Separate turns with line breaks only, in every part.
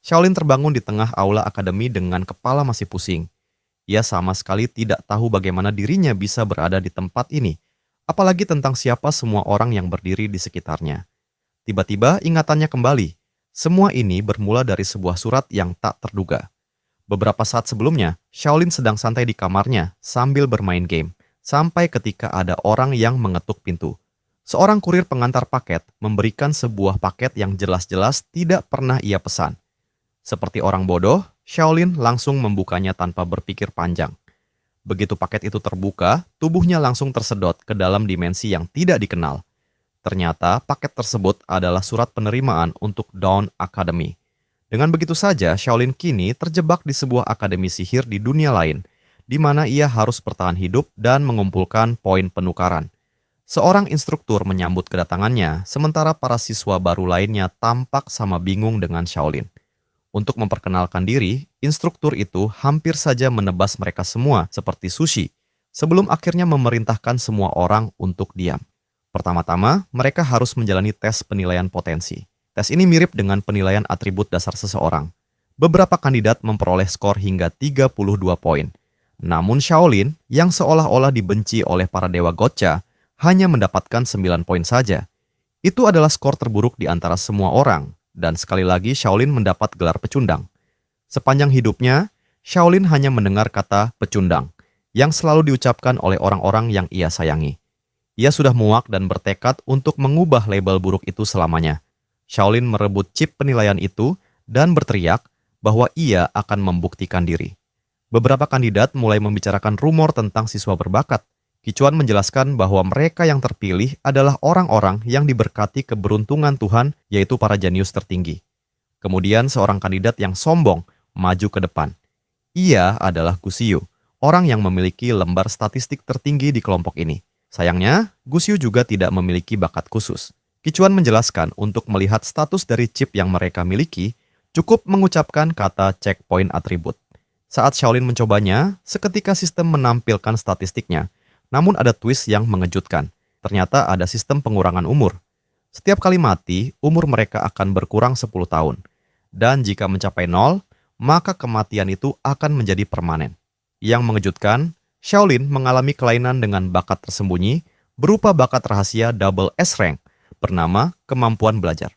Shaolin terbangun di tengah aula akademi dengan kepala masih pusing. Ia sama sekali tidak tahu bagaimana dirinya bisa berada di tempat ini, apalagi tentang siapa semua orang yang berdiri di sekitarnya. Tiba-tiba ingatannya kembali. Semua ini bermula dari sebuah surat yang tak terduga. Beberapa saat sebelumnya, Shaolin sedang santai di kamarnya sambil bermain game, sampai ketika ada orang yang mengetuk pintu. Seorang kurir pengantar paket memberikan sebuah paket yang jelas-jelas tidak pernah ia pesan. Seperti orang bodoh, Shaolin langsung membukanya tanpa berpikir panjang. Begitu paket itu terbuka, tubuhnya langsung tersedot ke dalam dimensi yang tidak dikenal. Ternyata paket tersebut adalah surat penerimaan untuk Dawn Academy. Dengan begitu saja, Shaolin kini terjebak di sebuah akademi sihir di dunia lain, di mana ia harus bertahan hidup dan mengumpulkan poin penukaran. Seorang instruktur menyambut kedatangannya, sementara para siswa baru lainnya tampak sama bingung dengan Shaolin. Untuk memperkenalkan diri, instruktur itu hampir saja menebas mereka semua seperti sushi, sebelum akhirnya memerintahkan semua orang untuk diam. Pertama-tama, mereka harus menjalani tes penilaian potensi. Tes ini mirip dengan penilaian atribut dasar seseorang. Beberapa kandidat memperoleh skor hingga 32 poin. Namun Shaolin, yang seolah-olah dibenci oleh para dewa Gotcha, hanya mendapatkan 9 poin saja. Itu adalah skor terburuk di antara semua orang, dan sekali lagi Shaolin mendapat gelar pecundang. Sepanjang hidupnya, Shaolin hanya mendengar kata pecundang, yang selalu diucapkan oleh orang-orang yang ia sayangi. Ia sudah muak dan bertekad untuk mengubah label buruk itu selamanya. Shaolin merebut chip penilaian itu dan berteriak bahwa ia akan membuktikan diri. Beberapa kandidat mulai membicarakan rumor tentang siswa berbakat. Qichuan menjelaskan bahwa mereka yang terpilih adalah orang-orang yang diberkati keberuntungan Tuhan, yaitu para jenius tertinggi. Kemudian seorang kandidat yang sombong maju ke depan. Ia adalah Gusiyu, orang yang memiliki lembar statistik tertinggi di kelompok ini. Sayangnya, Gusiyu juga tidak memiliki bakat khusus. Qichuan menjelaskan untuk melihat status dari chip yang mereka miliki, cukup mengucapkan kata checkpoint atribut. Saat Shaolin mencobanya, seketika sistem menampilkan statistiknya. Namun ada twist yang mengejutkan. Ternyata ada sistem pengurangan umur. Setiap kali mati, umur mereka akan berkurang 10 tahun. Dan jika mencapai 0, maka kematian itu akan menjadi permanen. Yang mengejutkan, Shaolin mengalami kelainan dengan bakat tersembunyi berupa bakat rahasia double S rank bernama kemampuan belajar.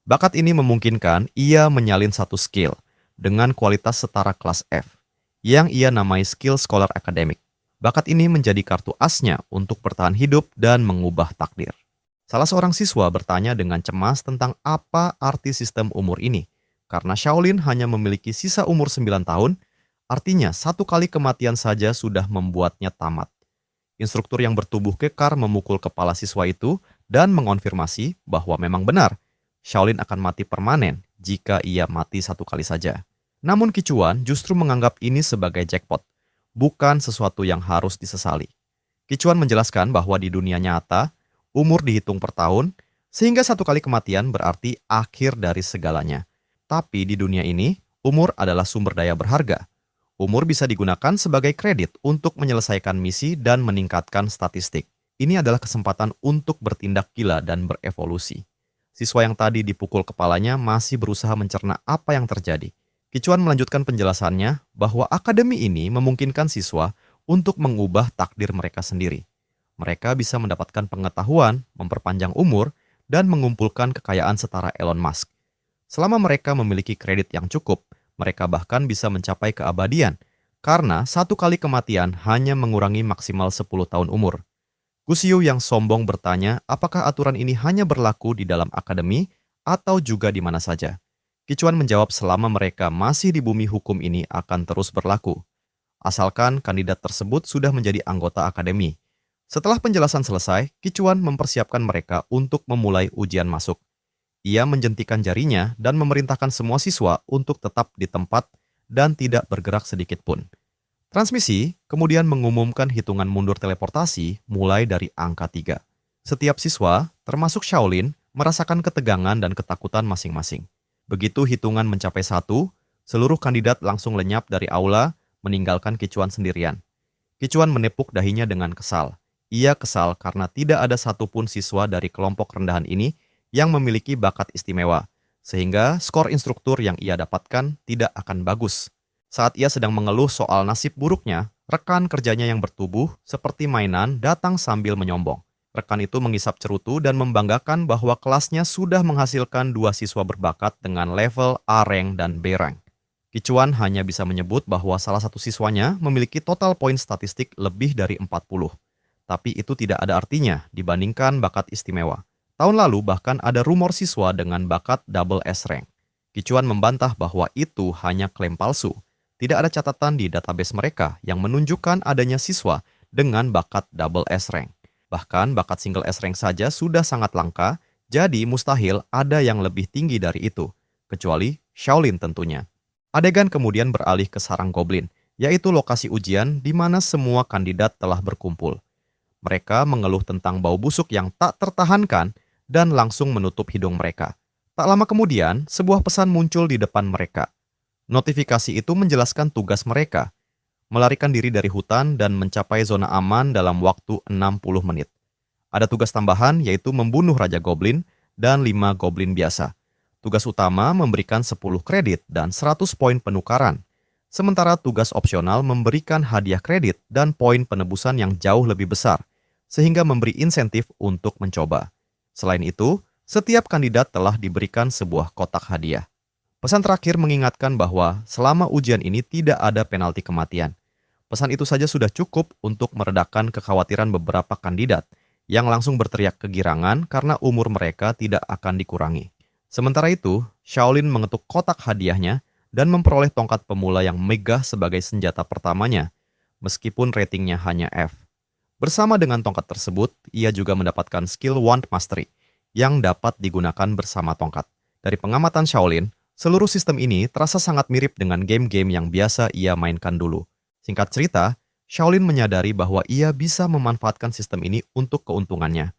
Bakat ini memungkinkan ia menyalin satu skill dengan kualitas setara kelas F yang ia namai skill scholar akademik. Bakat ini menjadi kartu asnya untuk bertahan hidup dan mengubah takdir. Salah seorang siswa bertanya dengan cemas tentang apa arti sistem umur ini. Karena Shaolin hanya memiliki sisa umur 9 tahun, artinya satu kali kematian saja sudah membuatnya tamat. Instruktur yang bertubuh kekar memukul kepala siswa itu dan mengonfirmasi bahwa memang benar, Shaolin akan mati permanen jika ia mati satu kali saja. Namun Qichuan justru menganggap ini sebagai jackpot, bukan sesuatu yang harus disesali. Qichuan menjelaskan bahwa di dunia nyata, umur dihitung per tahun, sehingga satu kali kematian berarti akhir dari segalanya. Tapi di dunia ini, umur adalah sumber daya berharga. Umur bisa digunakan sebagai kredit untuk menyelesaikan misi dan meningkatkan statistik. Ini adalah kesempatan untuk bertindak gila dan berevolusi. Siswa yang tadi dipukul kepalanya masih berusaha mencerna apa yang terjadi. Qichuan melanjutkan penjelasannya bahwa akademi ini memungkinkan siswa untuk mengubah takdir mereka sendiri. Mereka bisa mendapatkan pengetahuan, memperpanjang umur, dan mengumpulkan kekayaan setara Elon Musk. Selama mereka memiliki kredit yang cukup, mereka bahkan bisa mencapai keabadian, karena satu kali kematian hanya mengurangi maksimal 10 tahun umur. Gusiyu yang sombong bertanya apakah aturan ini hanya berlaku di dalam akademi atau juga di mana saja. Qichuan menjawab selama mereka masih di bumi hukum ini akan terus berlaku, asalkan kandidat tersebut sudah menjadi anggota akademi. Setelah penjelasan selesai, Qichuan mempersiapkan mereka untuk memulai ujian masuk. Ia menjentikan jarinya dan memerintahkan semua siswa untuk tetap di tempat dan tidak bergerak sedikit pun. Transmisi kemudian mengumumkan hitungan mundur teleportasi mulai dari angka 3. Setiap siswa, termasuk Shaolin, merasakan ketegangan dan ketakutan masing-masing. Begitu hitungan mencapai 1, seluruh kandidat langsung lenyap dari aula, meninggalkan Qichuan sendirian. Qichuan menepuk dahinya dengan kesal. Ia kesal karena tidak ada satupun siswa dari kelompok rendahan ini yang memiliki bakat istimewa, sehingga skor instruktur yang ia dapatkan tidak akan bagus. Saat ia sedang mengeluh soal nasib buruknya, rekan kerjanya yang bertubuh seperti mainan datang sambil menyombong. Rekan itu mengisap cerutu dan membanggakan bahwa kelasnya sudah menghasilkan 2 siswa berbakat dengan level A rank dan B rank. Kicuan hanya bisa menyebut bahwa salah satu siswanya memiliki total poin statistik lebih dari 40. Tapi itu tidak ada artinya dibandingkan bakat istimewa. Tahun lalu bahkan ada rumor siswa dengan bakat double S rank. Kicuan membantah bahwa itu hanya klaim palsu. Tidak ada catatan di database mereka yang menunjukkan adanya siswa dengan bakat double S rank. Bahkan bakat single S rank saja sudah sangat langka, jadi mustahil ada yang lebih tinggi dari itu, kecuali Shaolin tentunya. Adegan kemudian beralih ke sarang goblin, yaitu lokasi ujian di mana semua kandidat telah berkumpul. Mereka mengeluh tentang bau busuk yang tak tertahankan dan langsung menutup hidung mereka. Tak lama kemudian, sebuah pesan muncul di depan mereka. Notifikasi itu menjelaskan tugas mereka, melarikan diri dari hutan dan mencapai zona aman dalam waktu 60 menit. Ada tugas tambahan yaitu membunuh Raja Goblin dan 5 goblin biasa. Tugas utama memberikan 10 kredit dan 100 poin penukaran. Sementara tugas opsional memberikan hadiah kredit dan poin penebusan yang jauh lebih besar, sehingga memberi insentif untuk mencoba. Selain itu, setiap kandidat telah diberikan sebuah kotak hadiah. Pesan terakhir mengingatkan bahwa selama ujian ini tidak ada penalti kematian. Pesan itu saja sudah cukup untuk meredakan kekhawatiran beberapa kandidat yang langsung berteriak kegirangan karena umur mereka tidak akan dikurangi. Sementara itu, Shaolin mengetuk kotak hadiahnya dan memperoleh tongkat pemula yang megah sebagai senjata pertamanya, meskipun ratingnya hanya F. Bersama dengan tongkat tersebut, ia juga mendapatkan skill Wand Mastery yang dapat digunakan bersama tongkat. Dari pengamatan Shaolin, seluruh sistem ini terasa sangat mirip dengan game-game yang biasa ia mainkan dulu. Singkat cerita, Shaolin menyadari bahwa ia bisa memanfaatkan sistem ini untuk keuntungannya.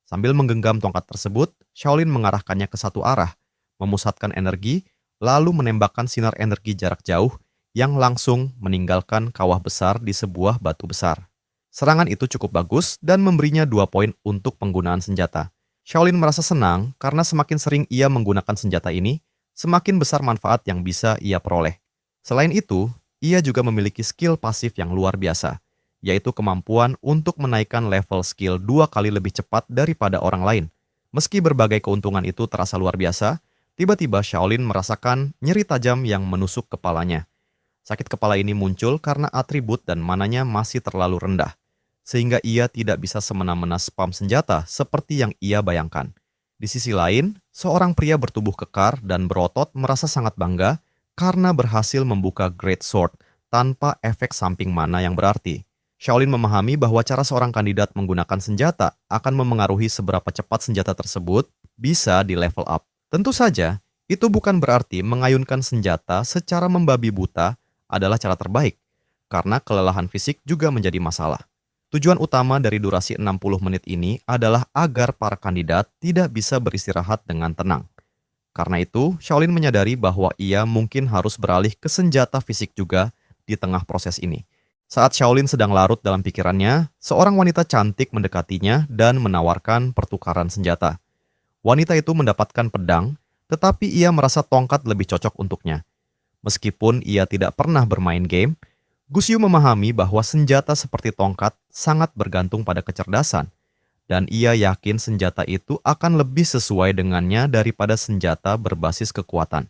Sambil menggenggam tongkat tersebut, Shaolin mengarahkannya ke satu arah, memusatkan energi, lalu menembakkan sinar energi jarak jauh yang langsung meninggalkan kawah besar di sebuah batu besar. Serangan itu cukup bagus dan memberinya 2 poin untuk penggunaan senjata. Shaolin merasa senang karena semakin sering ia menggunakan senjata ini, semakin besar manfaat yang bisa ia peroleh. Selain itu, ia juga memiliki skill pasif yang luar biasa, yaitu kemampuan untuk menaikkan level skill 2 kali lebih cepat daripada orang lain. Meski berbagai keuntungan itu terasa luar biasa, tiba-tiba Shaolin merasakan nyeri tajam yang menusuk kepalanya. Sakit kepala ini muncul karena atribut dan mananya masih terlalu rendah, sehingga ia tidak bisa semena-mena spam senjata seperti yang ia bayangkan. Di sisi lain, seorang pria bertubuh kekar dan berotot merasa sangat bangga karena berhasil membuka Great Sword tanpa efek samping mana yang berarti. Shaolin memahami bahwa cara seorang kandidat menggunakan senjata akan memengaruhi seberapa cepat senjata tersebut bisa di level up. Tentu saja, itu bukan berarti mengayunkan senjata secara membabi buta adalah cara terbaik, karena kelelahan fisik juga menjadi masalah. Tujuan utama dari durasi 60 menit ini adalah agar para kandidat tidak bisa beristirahat dengan tenang. Karena itu, Shaolin menyadari bahwa ia mungkin harus beralih ke senjata fisik juga di tengah proses ini. Saat Shaolin sedang larut dalam pikirannya, seorang wanita cantik mendekatinya dan menawarkan pertukaran senjata. Wanita itu mendapatkan pedang, tetapi ia merasa tongkat lebih cocok untuknya. Meskipun ia tidak pernah bermain game, Gusyu memahami bahwa senjata seperti tongkat sangat bergantung pada kecerdasan, dan ia yakin senjata itu akan lebih sesuai dengannya daripada senjata berbasis kekuatan.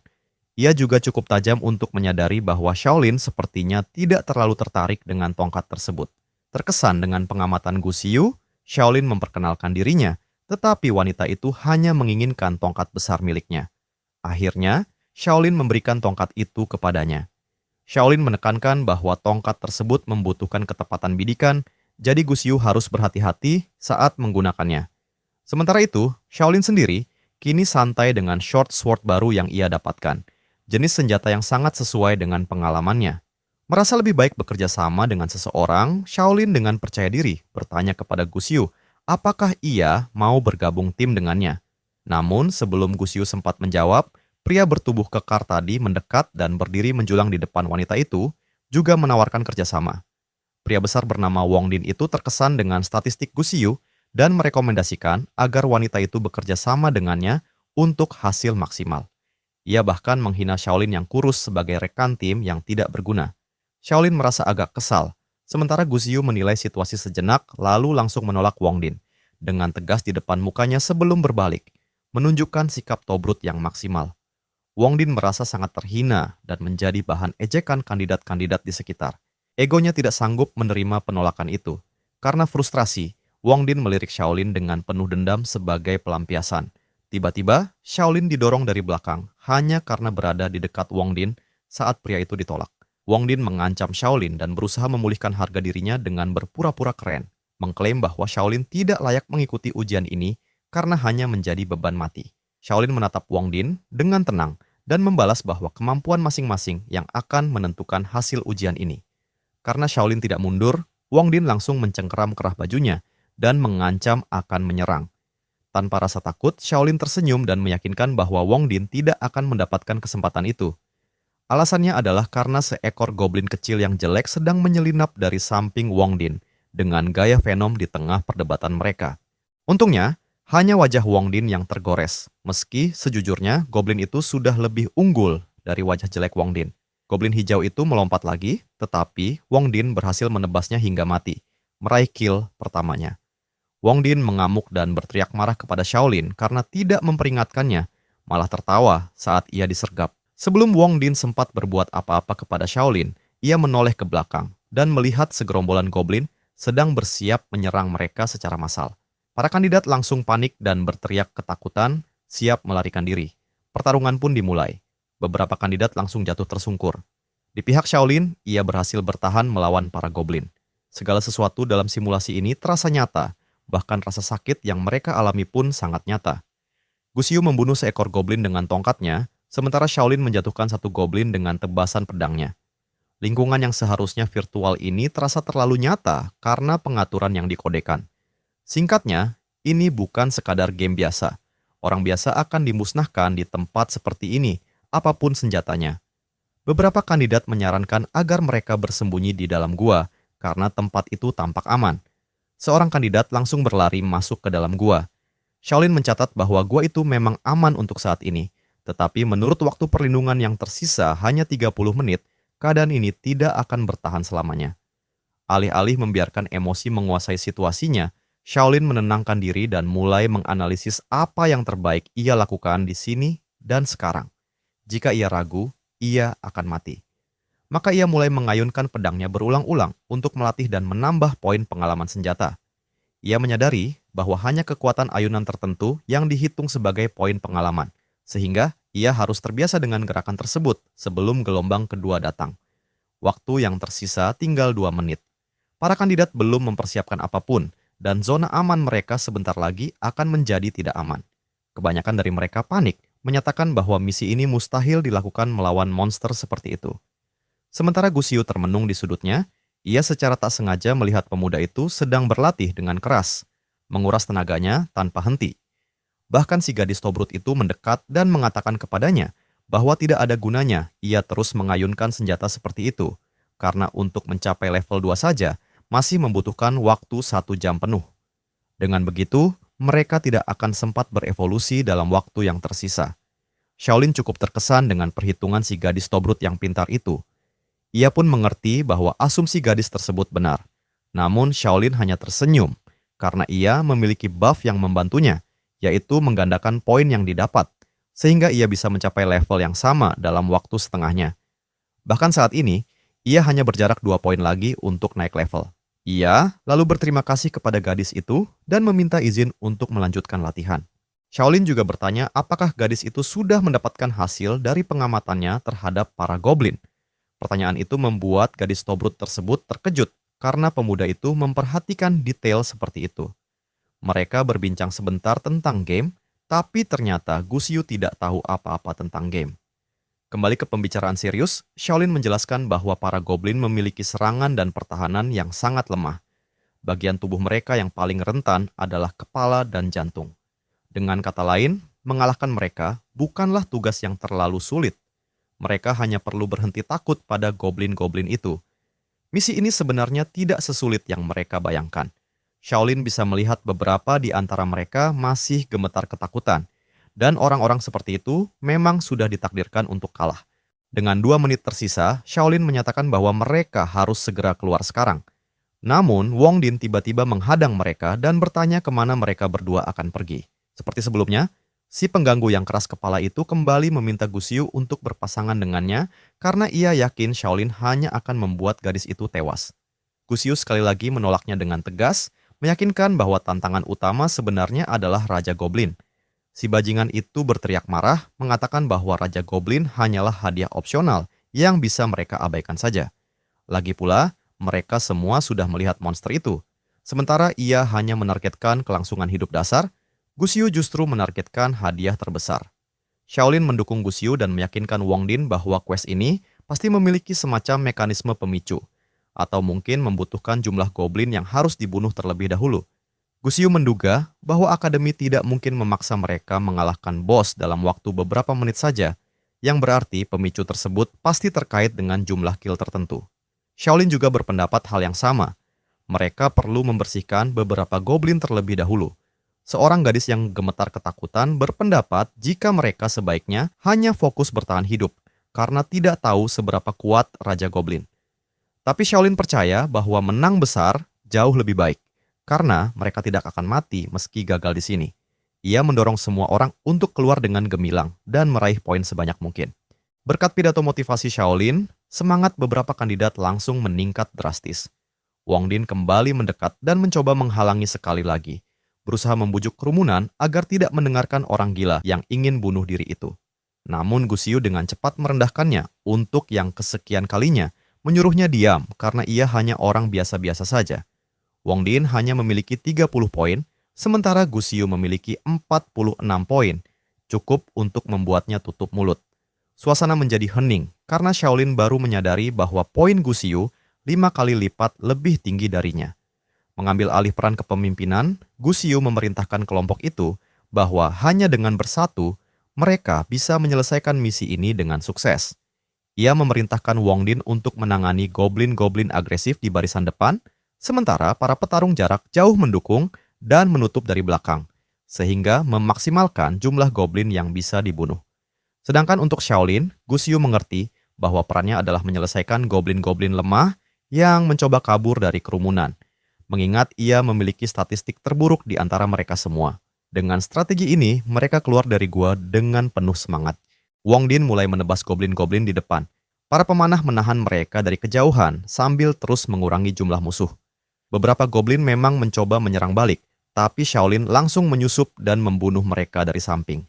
Ia juga cukup tajam untuk menyadari bahwa Shaolin sepertinya tidak terlalu tertarik dengan tongkat tersebut. Terkesan dengan pengamatan Gusyu, Shaolin memperkenalkan dirinya, tetapi wanita itu hanya menginginkan tongkat besar miliknya. Akhirnya, Shaolin memberikan tongkat itu kepadanya. Shaolin menekankan bahwa tongkat tersebut membutuhkan ketepatan bidikan, jadi Gusyu harus berhati-hati saat menggunakannya. Sementara itu, Shaolin sendiri kini santai dengan short sword baru yang ia dapatkan. Jenis senjata yang sangat sesuai dengan pengalamannya. Merasa lebih baik bekerja sama dengan seseorang, Shaolin dengan percaya diri bertanya kepada Gusyu apakah ia mau bergabung tim dengannya. Namun sebelum Gusyu sempat menjawab, pria bertubuh kekar tadi mendekat dan berdiri menjulang di depan wanita itu, juga menawarkan kerjasama. Pria besar bernama Wong Din itu terkesan dengan statistik Gusyu dan merekomendasikan agar wanita itu bekerja sama dengannya untuk hasil maksimal. Ia bahkan menghina Shaolin yang kurus sebagai rekan tim yang tidak berguna. Shaolin merasa agak kesal, sementara Guziyu menilai situasi sejenak lalu langsung menolak Wong Din dengan tegas di depan mukanya sebelum berbalik, menunjukkan sikap Tobrut yang maksimal. Wong Din merasa sangat terhina dan menjadi bahan ejekan kandidat-kandidat di sekitar. Egonya tidak sanggup menerima penolakan itu. Karena frustrasi, Wong Din melirik Shaolin dengan penuh dendam sebagai pelampiasan. Tiba-tiba, Shaolin didorong dari belakang hanya karena berada di dekat Wong Din saat pria itu ditolak. Wong Din mengancam Shaolin dan berusaha memulihkan harga dirinya dengan berpura-pura keren, mengklaim bahwa Shaolin tidak layak mengikuti ujian ini karena hanya menjadi beban mati. Shaolin menatap Wong Din dengan tenang dan membalas bahwa kemampuan masing-masing yang akan menentukan hasil ujian ini. Karena Shaolin tidak mundur, Wong Din langsung mencengkeram kerah bajunya dan mengancam akan menyerang. Tanpa rasa takut, Shaolin tersenyum dan meyakinkan bahwa Wong Din tidak akan mendapatkan kesempatan itu. Alasannya adalah karena seekor goblin kecil yang jelek sedang menyelinap dari samping Wong Din dengan gaya Venom di tengah perdebatan mereka. Untungnya, hanya wajah Wong Din yang tergores, meski sejujurnya goblin itu sudah lebih unggul dari wajah jelek Wong Din. Goblin hijau itu melompat lagi, tetapi Wong Din berhasil menebasnya hingga mati, meraih kill pertamanya. Wong Din mengamuk dan berteriak marah kepada Shaolin karena tidak memperingatkannya, malah tertawa saat ia disergap. Sebelum Wong Din sempat berbuat apa-apa kepada Shaolin, ia menoleh ke belakang dan melihat segerombolan goblin sedang bersiap menyerang mereka secara massal. Para kandidat langsung panik dan berteriak ketakutan, siap melarikan diri. Pertarungan pun dimulai. Beberapa kandidat langsung jatuh tersungkur. Di pihak Shaolin, ia berhasil bertahan melawan para goblin. Segala sesuatu dalam simulasi ini terasa nyata, bahkan rasa sakit yang mereka alami pun sangat nyata. Guziyu membunuh seekor goblin dengan tongkatnya, sementara Shaolin menjatuhkan satu goblin dengan tebasan pedangnya. Lingkungan yang seharusnya virtual ini terasa terlalu nyata karena pengaturan yang dikodekan. Singkatnya, ini bukan sekadar game biasa. Orang biasa akan dimusnahkan di tempat seperti ini, apapun senjatanya. Beberapa kandidat menyarankan agar mereka bersembunyi di dalam gua karena tempat itu tampak aman. Seorang kandidat langsung berlari masuk ke dalam gua. Shaolin mencatat bahwa gua itu memang aman untuk saat ini, tetapi menurut waktu perlindungan yang tersisa hanya 30 menit, keadaan ini tidak akan bertahan selamanya. Alih-alih membiarkan emosi menguasai situasinya, Shaolin menenangkan diri dan mulai menganalisis apa yang terbaik ia lakukan di sini dan sekarang. Jika ia ragu, ia akan mati. Maka ia mulai mengayunkan pedangnya berulang-ulang untuk melatih dan menambah poin pengalaman senjata. Ia menyadari bahwa hanya kekuatan ayunan tertentu yang dihitung sebagai poin pengalaman, sehingga ia harus terbiasa dengan gerakan tersebut sebelum gelombang kedua datang. Waktu yang tersisa tinggal 2 menit. Para kandidat belum mempersiapkan apapun, dan zona aman mereka sebentar lagi akan menjadi tidak aman. Kebanyakan dari mereka panik, menyatakan bahwa misi ini mustahil dilakukan melawan monster seperti itu. Sementara Guziyu termenung di sudutnya, ia secara tak sengaja melihat pemuda itu sedang berlatih dengan keras, menguras tenaganya tanpa henti. Bahkan si gadis Tobrut itu mendekat dan mengatakan kepadanya bahwa tidak ada gunanya ia terus mengayunkan senjata seperti itu, karena untuk mencapai level 2 saja masih membutuhkan waktu 1 jam penuh. Dengan begitu, mereka tidak akan sempat berevolusi dalam waktu yang tersisa. Shaolin cukup terkesan dengan perhitungan si gadis Tobrut yang pintar itu. Ia pun mengerti bahwa asumsi gadis tersebut benar. Namun Shaolin hanya tersenyum karena ia memiliki buff yang membantunya, yaitu menggandakan poin yang didapat, sehingga ia bisa mencapai level yang sama dalam waktu setengahnya. Bahkan saat ini, ia hanya berjarak 2 poin lagi untuk naik level. Ia lalu berterima kasih kepada gadis itu dan meminta izin untuk melanjutkan latihan. Shaolin juga bertanya apakah gadis itu sudah mendapatkan hasil dari pengamatannya terhadap para goblin. Pertanyaan itu membuat gadis Tobrut tersebut terkejut karena pemuda itu memperhatikan detail seperti itu. Mereka berbincang sebentar tentang game, tapi ternyata Guziyu tidak tahu apa-apa tentang game. Kembali ke pembicaraan serius, Shaolin menjelaskan bahwa para goblin memiliki serangan dan pertahanan yang sangat lemah. Bagian tubuh mereka yang paling rentan adalah kepala dan jantung. Dengan kata lain, mengalahkan mereka bukanlah tugas yang terlalu sulit. Mereka hanya perlu berhenti takut pada goblin-goblin itu. Misi ini sebenarnya tidak sesulit yang mereka bayangkan. Shaolin bisa melihat beberapa di antara mereka masih gemetar ketakutan, Dan orang-orang seperti itu memang sudah ditakdirkan untuk kalah. Dengan 2 menit tersisa, Shaolin menyatakan bahwa mereka harus segera keluar sekarang. Namun, Wong Din tiba-tiba menghadang mereka dan bertanya kemana mereka berdua akan pergi. Seperti sebelumnya, si pengganggu yang keras kepala itu kembali meminta Gusiu untuk berpasangan dengannya karena ia yakin Shaolin hanya akan membuat gadis itu tewas. Gusiu sekali lagi menolaknya dengan tegas, meyakinkan bahwa tantangan utama sebenarnya adalah Raja Goblin. Si bajingan itu berteriak marah, mengatakan bahwa Raja Goblin hanyalah hadiah opsional yang bisa mereka abaikan saja. Lagi pula, mereka semua sudah melihat monster itu. Sementara ia hanya menargetkan kelangsungan hidup dasar, Gusiu justru menargetkan hadiah terbesar. Shaolin mendukung Gusiu dan meyakinkan Wong Din bahwa quest ini pasti memiliki semacam mekanisme pemicu, atau mungkin membutuhkan jumlah goblin yang harus dibunuh terlebih dahulu. Gusiu menduga bahwa akademi tidak mungkin memaksa mereka mengalahkan bos dalam waktu beberapa menit saja, yang berarti pemicu tersebut pasti terkait dengan jumlah kill tertentu. Shaolin juga berpendapat hal yang sama. Mereka perlu membersihkan beberapa goblin terlebih dahulu. Seorang gadis yang gemetar ketakutan berpendapat jika mereka sebaiknya hanya fokus bertahan hidup, karena tidak tahu seberapa kuat Raja Goblin. Tapi Shaolin percaya bahwa menang besar jauh lebih baik, karena mereka tidak akan mati meski gagal di sini. Ia mendorong semua orang untuk keluar dengan gemilang dan meraih poin sebanyak mungkin. Berkat pidato motivasi Shaolin, semangat beberapa kandidat langsung meningkat drastis. Wong Din kembali mendekat dan mencoba menghalangi sekali lagi, berusaha membujuk kerumunan agar tidak mendengarkan orang gila yang ingin bunuh diri itu. Namun Gusiu dengan cepat merendahkannya untuk yang kesekian kalinya, menyuruhnya diam karena ia hanya orang biasa-biasa saja. Wong Din hanya memiliki 30 poin, sementara Gusiu memiliki 46 poin, cukup untuk membuatnya tutup mulut. Suasana menjadi hening karena Shaolin baru menyadari bahwa poin Gusiu 5 kali lipat lebih tinggi darinya. Mengambil alih peran kepemimpinan, Gusiu memerintahkan kelompok itu bahwa hanya dengan bersatu, mereka bisa menyelesaikan misi ini dengan sukses. Ia memerintahkan Wong Din untuk menangani goblin-goblin agresif di barisan depan, sementara para petarung jarak jauh mendukung dan menutup dari belakang, sehingga memaksimalkan jumlah goblin yang bisa dibunuh. Sedangkan untuk Shaolin, Gusiu mengerti bahwa perannya adalah menyelesaikan goblin-goblin lemah yang mencoba kabur dari kerumunan, mengingat ia memiliki statistik terburuk di antara mereka semua. Dengan strategi ini, mereka keluar dari gua dengan penuh semangat. Wong Din mulai menebas goblin-goblin di depan. Para pemanah menahan mereka dari kejauhan sambil terus mengurangi jumlah musuh. Beberapa goblin memang mencoba menyerang balik, tapi Shaolin langsung menyusup dan membunuh mereka dari samping.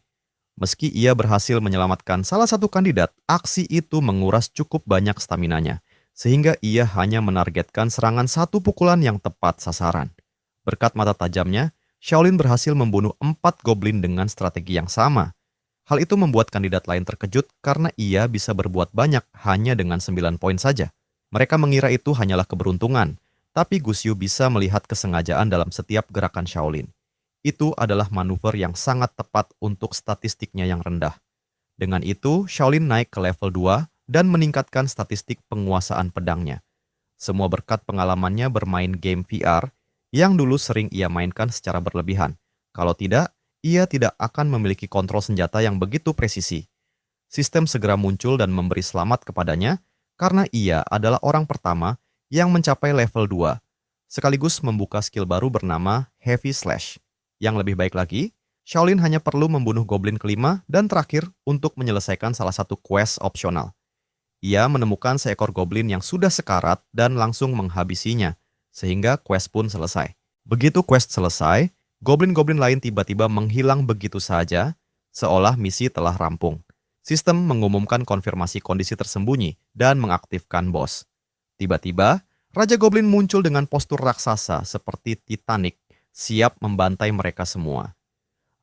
Meski ia berhasil menyelamatkan salah satu kandidat, aksi itu menguras cukup banyak staminanya, sehingga ia hanya menargetkan serangan satu pukulan yang tepat sasaran. Berkat mata tajamnya, Shaolin berhasil membunuh 4 goblin dengan strategi yang sama. Hal itu membuat kandidat lain terkejut karena ia bisa berbuat banyak hanya dengan 9 poin saja. Mereka mengira itu hanyalah keberuntungan, tapi Gusiu bisa melihat kesengajaan dalam setiap gerakan Shaolin. Itu adalah manuver yang sangat tepat untuk statistiknya yang rendah. Dengan itu, Shaolin naik ke level 2 dan meningkatkan statistik penguasaan pedangnya. Semua berkat pengalamannya bermain game VR yang dulu sering ia mainkan secara berlebihan. Kalau tidak, ia tidak akan memiliki kontrol senjata yang begitu presisi. Sistem segera muncul dan memberi selamat kepadanya karena ia adalah orang pertama yang mencapai level 2, sekaligus membuka skill baru bernama Heavy Slash. Yang lebih baik lagi, Shaolin hanya perlu membunuh goblin kelima dan terakhir untuk menyelesaikan salah satu quest opsional. Ia menemukan seekor goblin yang sudah sekarat dan langsung menghabisinya, sehingga quest pun selesai. Begitu quest selesai, goblin-goblin lain tiba-tiba menghilang begitu saja, seolah misi telah rampung. Sistem mengumumkan konfirmasi kondisi tersembunyi dan mengaktifkan bos. Tiba-tiba, Raja Goblin muncul dengan postur raksasa seperti Titanic, siap membantai mereka semua.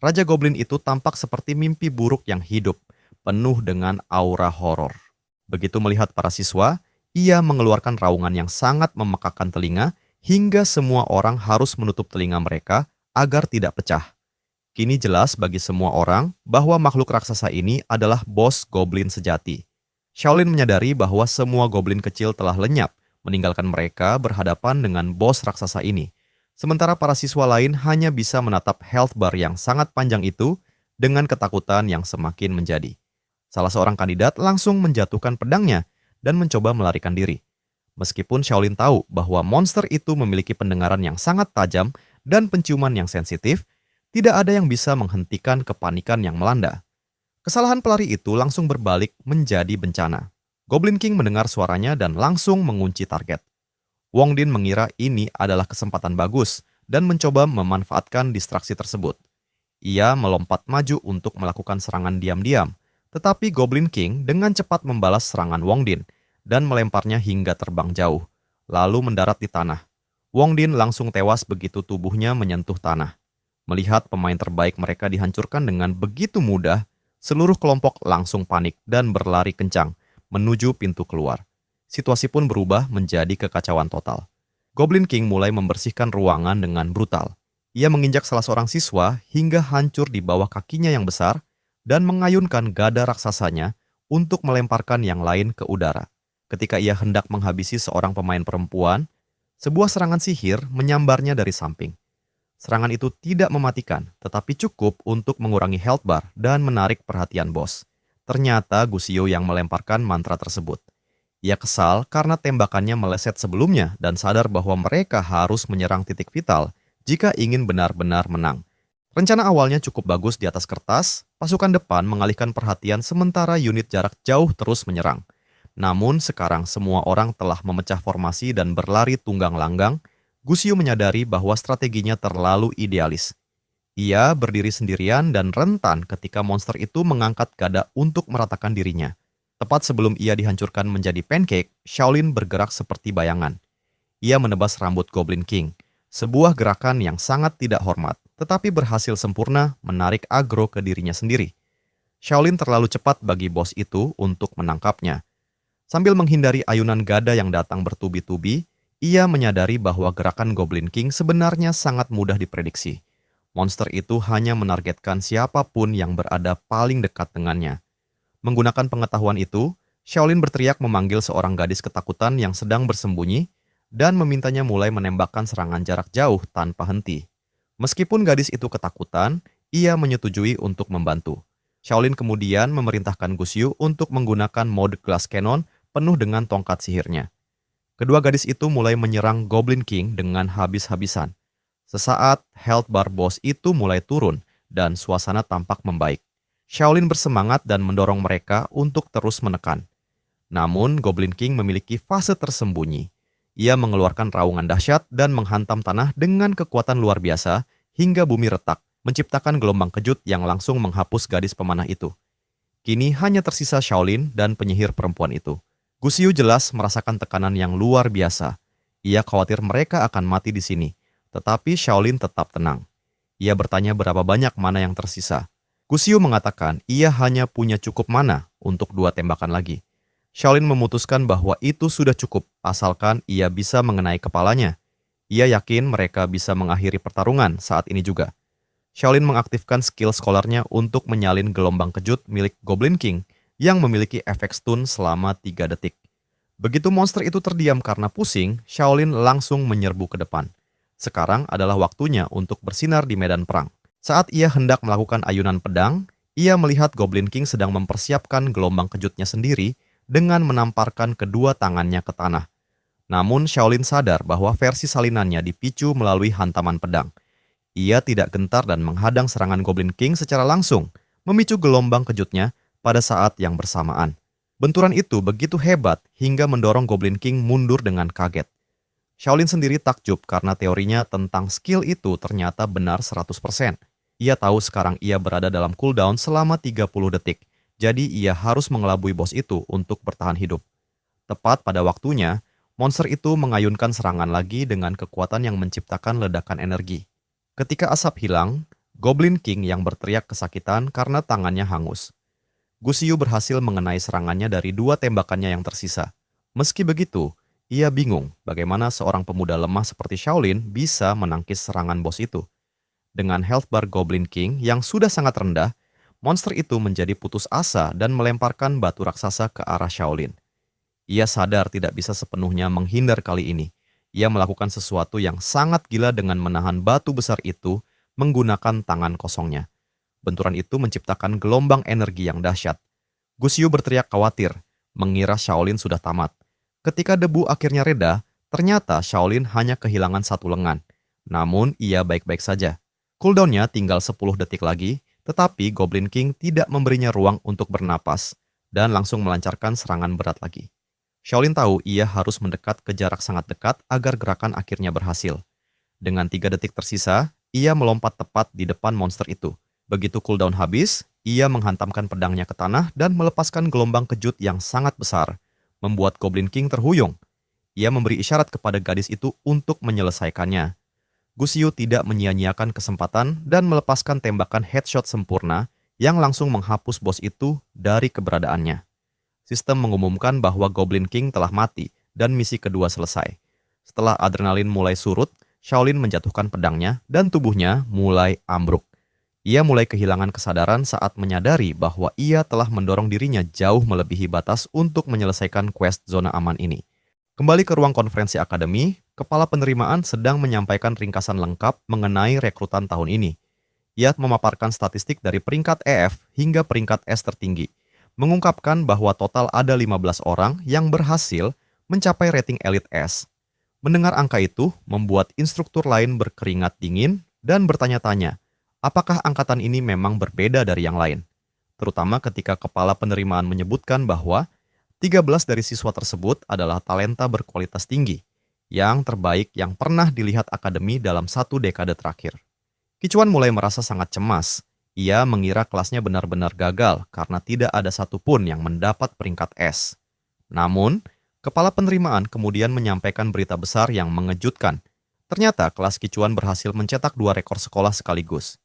Raja Goblin itu tampak seperti mimpi buruk yang hidup, penuh dengan aura horor. Begitu melihat para siswa, ia mengeluarkan raungan yang sangat memekakan telinga hingga semua orang harus menutup telinga mereka agar tidak pecah. Kini jelas bagi semua orang bahwa makhluk raksasa ini adalah bos goblin sejati. Shaolin menyadari bahwa semua goblin kecil telah lenyap, meninggalkan mereka berhadapan dengan bos raksasa ini. Sementara para siswa lain hanya bisa menatap health bar yang sangat panjang itu dengan ketakutan yang semakin menjadi. Salah seorang kandidat langsung menjatuhkan pedangnya dan mencoba melarikan diri. Meskipun Shaolin tahu bahwa monster itu memiliki pendengaran yang sangat tajam dan penciuman yang sensitif, tidak ada yang bisa menghentikan kepanikan yang melanda. Kesalahan pelari itu langsung berbalik menjadi bencana. Goblin King mendengar suaranya dan langsung mengunci target. Wong Din mengira ini adalah kesempatan bagus dan mencoba memanfaatkan distraksi tersebut. Ia melompat maju untuk melakukan serangan diam-diam, tetapi Goblin King dengan cepat membalas serangan Wong Din dan melemparnya hingga terbang jauh, lalu mendarat di tanah. Wong Din langsung tewas begitu tubuhnya menyentuh tanah. Melihat pemain terbaik mereka dihancurkan dengan begitu mudah, seluruh kelompok langsung panik dan berlari kencang menuju pintu keluar. Situasi pun berubah menjadi kekacauan total. Goblin King mulai membersihkan ruangan dengan brutal. Ia menginjak salah seorang siswa hingga hancur di bawah kakinya yang besar dan mengayunkan gada raksasanya untuk melemparkan yang lain ke udara. Ketika ia hendak menghabisi seorang pemain perempuan, sebuah serangan sihir menyambarnya dari samping. Serangan itu tidak mematikan, tetapi cukup untuk mengurangi health bar dan menarik perhatian bos. Ternyata Gusiyo yang melemparkan mantra tersebut. Ia kesal karena tembakannya meleset sebelumnya dan sadar bahwa mereka harus menyerang titik vital jika ingin benar-benar menang. Rencana awalnya cukup bagus di atas kertas, pasukan depan mengalihkan perhatian sementara unit jarak jauh terus menyerang. Namun sekarang semua orang telah memecah formasi dan berlari tunggang langgang, Gusiyo menyadari bahwa strateginya terlalu idealis. Ia berdiri sendirian dan rentan ketika monster itu mengangkat gada untuk meratakan dirinya. Tepat sebelum ia dihancurkan menjadi pancake, Shaolin bergerak seperti bayangan. Ia menebas rambut Goblin King, sebuah gerakan yang sangat tidak hormat, tetapi berhasil sempurna menarik agro ke dirinya sendiri. Shaolin terlalu cepat bagi bos itu untuk menangkapnya. Sambil menghindari ayunan gada yang datang bertubi-tubi, ia menyadari bahwa gerakan Goblin King sebenarnya sangat mudah diprediksi. Monster itu hanya menargetkan siapapun yang berada paling dekat dengannya. Menggunakan pengetahuan itu, Shaolin berteriak memanggil seorang gadis ketakutan yang sedang bersembunyi dan memintanya mulai menembakkan serangan jarak jauh tanpa henti. Meskipun gadis itu ketakutan, ia menyetujui untuk membantu. Shaolin kemudian memerintahkan Gusiyo untuk menggunakan mode glass cannon penuh dengan tongkat sihirnya. Kedua gadis itu mulai menyerang Goblin King dengan habis-habisan. Sesaat, health bar boss itu mulai turun dan suasana tampak membaik. Shaolin bersemangat dan mendorong mereka untuk terus menekan. Namun, Goblin King memiliki fase tersembunyi. Ia mengeluarkan raungan dahsyat dan menghantam tanah dengan kekuatan luar biasa hingga bumi retak, menciptakan gelombang kejut yang langsung menghapus gadis pemanah itu. Kini hanya tersisa Shaolin dan penyihir perempuan itu. Gusiyo jelas merasakan tekanan yang luar biasa. Ia khawatir mereka akan mati di sini, tetapi Shaolin tetap tenang. Ia bertanya berapa banyak mana yang tersisa. Gusiyo mengatakan ia hanya punya cukup mana untuk 2 tembakan lagi. Shaolin memutuskan bahwa itu sudah cukup, asalkan ia bisa mengenai kepalanya. Ia yakin mereka bisa mengakhiri pertarungan saat ini juga. Shaolin mengaktifkan skill scholarnya untuk menyalin gelombang kejut milik Goblin King yang memiliki efek stun selama 3 detik. Begitu monster itu terdiam karena pusing, Shaolin langsung menyerbu ke depan. Sekarang adalah waktunya untuk bersinar di medan perang. Saat ia hendak melakukan ayunan pedang, ia melihat Goblin King sedang mempersiapkan gelombang kejutnya sendiri dengan menamparkan kedua tangannya ke tanah. Namun Shaolin sadar bahwa versi salinannya dipicu melalui hantaman pedang. Ia tidak gentar dan menghadang serangan Goblin King secara langsung, memicu gelombang kejutnya pada saat yang bersamaan. Benturan itu begitu hebat hingga mendorong Goblin King mundur dengan kaget. Shaolin sendiri takjub karena teorinya tentang skill itu ternyata benar 100%. Ia tahu sekarang ia berada dalam cooldown selama 30 detik, jadi ia harus mengelabui bos itu untuk bertahan hidup. Tepat pada waktunya, monster itu mengayunkan serangan lagi dengan kekuatan yang menciptakan ledakan energi. Ketika asap hilang, Goblin King yang berteriak kesakitan karena tangannya hangus. Gusiyo berhasil mengenai serangannya dari 2 tembakannya yang tersisa. Meski begitu, ia bingung bagaimana seorang pemuda lemah seperti Shaolin bisa menangkis serangan bos itu. Dengan health bar Goblin King yang sudah sangat rendah, monster itu menjadi putus asa dan melemparkan batu raksasa ke arah Shaolin. Ia sadar tidak bisa sepenuhnya menghindar kali ini. Ia melakukan sesuatu yang sangat gila dengan menahan batu besar itu menggunakan tangan kosongnya. Benturan itu menciptakan gelombang energi yang dahsyat. Gusiu berteriak khawatir, mengira Shaolin sudah tamat. Ketika debu akhirnya reda, ternyata Shaolin hanya kehilangan satu lengan. Namun, ia baik-baik saja. Cooldown-nya tinggal 10 detik lagi, tetapi Goblin King tidak memberinya ruang untuk bernapas dan langsung melancarkan serangan berat lagi. Shaolin tahu ia harus mendekat ke jarak sangat dekat agar gerakan akhirnya berhasil. Dengan 3 detik tersisa, ia melompat tepat di depan monster itu. Begitu cooldown habis, ia menghantamkan pedangnya ke tanah dan melepaskan gelombang kejut yang sangat besar, membuat Goblin King terhuyung. Ia memberi isyarat kepada gadis itu untuk menyelesaikannya. Gusiu tidak menyia-nyiakan kesempatan dan melepaskan tembakan headshot sempurna yang langsung menghapus bos itu dari keberadaannya. Sistem mengumumkan bahwa Goblin King telah mati dan misi kedua selesai. Setelah adrenalin mulai surut, Shaolin menjatuhkan pedangnya dan tubuhnya mulai ambruk. Ia mulai kehilangan kesadaran saat menyadari bahwa ia telah mendorong dirinya jauh melebihi batas untuk menyelesaikan quest zona aman ini. Kembali ke ruang konferensi akademi, kepala penerimaan sedang menyampaikan ringkasan lengkap mengenai rekrutan tahun ini. Ia memaparkan statistik dari peringkat EF hingga peringkat S tertinggi, mengungkapkan bahwa total ada 15 orang yang berhasil mencapai rating Elite S. Mendengar angka itu membuat instruktur lain berkeringat dingin dan bertanya-tanya, apakah angkatan ini memang berbeda dari yang lain? Terutama ketika kepala penerimaan menyebutkan bahwa 13 dari siswa tersebut adalah talenta berkualitas tinggi, yang terbaik yang pernah dilihat akademi dalam 1 dekade terakhir. Kicuan mulai merasa sangat cemas. Ia mengira kelasnya benar-benar gagal karena tidak ada satupun yang mendapat peringkat S. Namun, kepala penerimaan kemudian menyampaikan berita besar yang mengejutkan. Ternyata kelas Kicuan berhasil mencetak 2 rekor sekolah sekaligus.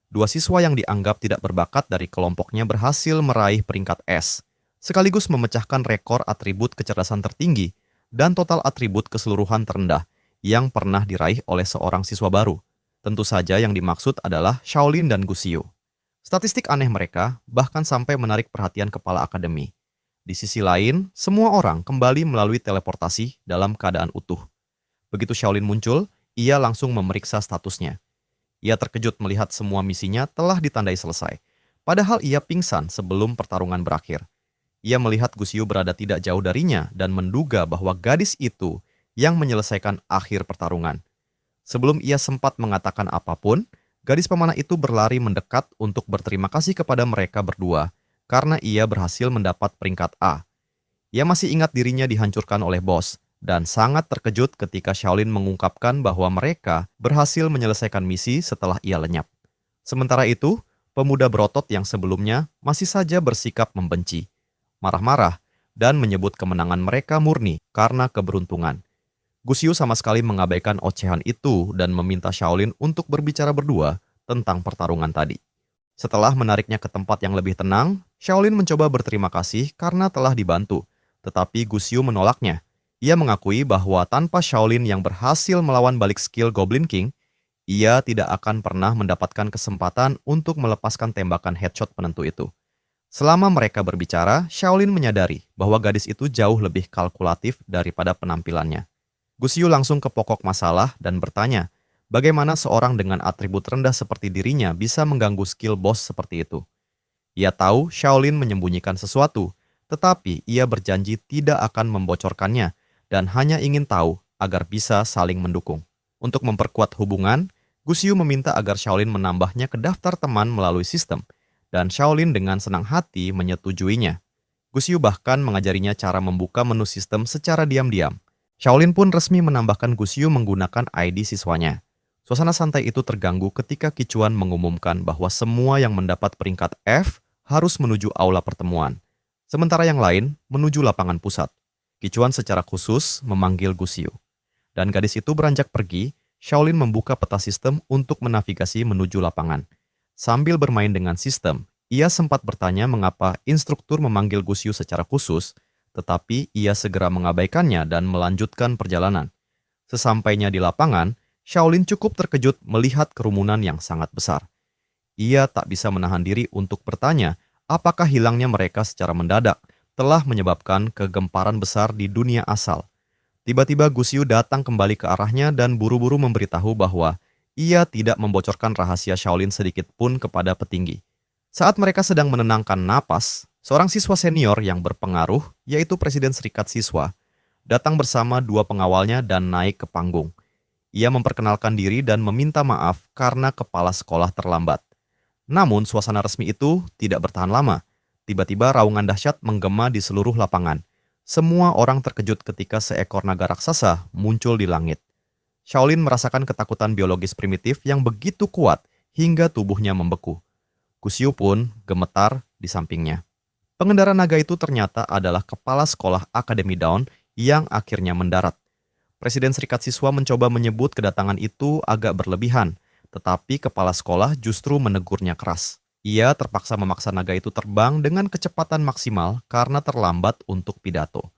2 siswa yang dianggap tidak berbakat dari kelompoknya berhasil meraih peringkat S, sekaligus memecahkan rekor atribut kecerdasan tertinggi dan total atribut keseluruhan terendah yang pernah diraih oleh seorang siswa baru. Tentu saja yang dimaksud adalah Shaolin dan Gusiu. Statistik aneh mereka bahkan sampai menarik perhatian kepala akademi. Di sisi lain, semua orang kembali melalui teleportasi dalam keadaan utuh. Begitu Shaolin muncul, ia langsung memeriksa statusnya. Ia terkejut melihat semua misinya telah ditandai selesai, padahal ia pingsan sebelum pertarungan berakhir. Ia melihat Gusiu berada tidak jauh darinya dan menduga bahwa gadis itu yang menyelesaikan akhir pertarungan. Sebelum ia sempat mengatakan apapun, gadis pemanah itu berlari mendekat untuk berterima kasih kepada mereka berdua karena ia berhasil mendapat peringkat A. Ia masih ingat dirinya dihancurkan oleh bos dan sangat terkejut ketika Shaolin mengungkapkan bahwa mereka berhasil menyelesaikan misi setelah ia lenyap. Sementara itu, pemuda berotot yang sebelumnya masih saja bersikap membenci, marah-marah, dan menyebut kemenangan mereka murni karena keberuntungan. Gusiu sama sekali mengabaikan ocehan itu dan meminta Shaolin untuk berbicara berdua tentang pertarungan tadi. Setelah menariknya ke tempat yang lebih tenang, Shaolin mencoba berterima kasih karena telah dibantu, tetapi Gusiu menolaknya. Ia mengakui bahwa tanpa Shaolin yang berhasil melawan balik skill Goblin King, ia tidak akan pernah mendapatkan kesempatan untuk melepaskan tembakan headshot penentu itu. Selama mereka berbicara, Shaolin menyadari bahwa gadis itu jauh lebih kalkulatif daripada penampilannya. Gusiu langsung ke pokok masalah dan bertanya, bagaimana seorang dengan atribut rendah seperti dirinya bisa mengganggu skill bos seperti itu. Ia tahu Shaolin menyembunyikan sesuatu, tetapi ia berjanji tidak akan membocorkannya dan hanya ingin tahu agar bisa saling mendukung. Untuk memperkuat hubungan, Gusiu meminta agar Shaolin menambahnya ke daftar teman melalui sistem, dan Shaolin dengan senang hati menyetujuinya. Gusiu bahkan mengajarinya cara membuka menu sistem secara diam-diam. Shaolin pun resmi menambahkan Gusiu menggunakan ID siswanya. Suasana santai itu terganggu ketika Kicuan mengumumkan bahwa semua yang mendapat peringkat F harus menuju aula pertemuan, sementara yang lain menuju lapangan pusat. Kicuan secara khusus memanggil Gusiu. Dan gadis itu beranjak pergi, Shaolin membuka peta sistem untuk menavigasi menuju lapangan. Sambil bermain dengan sistem, ia sempat bertanya mengapa instruktur memanggil Gusiu secara khusus, tetapi ia segera mengabaikannya dan melanjutkan perjalanan. Sesampainya di lapangan, Shaolin cukup terkejut melihat kerumunan yang sangat besar. Ia tak bisa menahan diri untuk bertanya apakah hilangnya mereka secara mendadak telah menyebabkan kegemparan besar di dunia asal. Tiba-tiba Gusiu datang kembali ke arahnya dan buru-buru memberitahu bahwa Ia tidak membocorkan rahasia Shaolin sedikit pun kepada petinggi. Saat mereka sedang menenangkan napas, seorang siswa senior yang berpengaruh, yaitu Presiden Serikat Siswa, datang bersama dua pengawalnya dan naik ke panggung. Ia memperkenalkan diri dan meminta maaf karena kepala sekolah terlambat. Namun suasana resmi itu tidak bertahan lama. Tiba-tiba raungan dahsyat menggema di seluruh lapangan. Semua orang terkejut ketika seekor naga raksasa muncul di langit. Shaolin merasakan ketakutan biologis primitif yang begitu kuat hingga tubuhnya membeku. Gusiu pun gemetar di sampingnya. Pengendara naga itu ternyata adalah kepala sekolah Akademi Dawn yang akhirnya mendarat. Presiden Serikat Siswa mencoba menyebut kedatangan itu agak berlebihan, tetapi kepala sekolah justru menegurnya keras. Ia terpaksa memaksa naga itu terbang dengan kecepatan maksimal karena terlambat untuk pidato.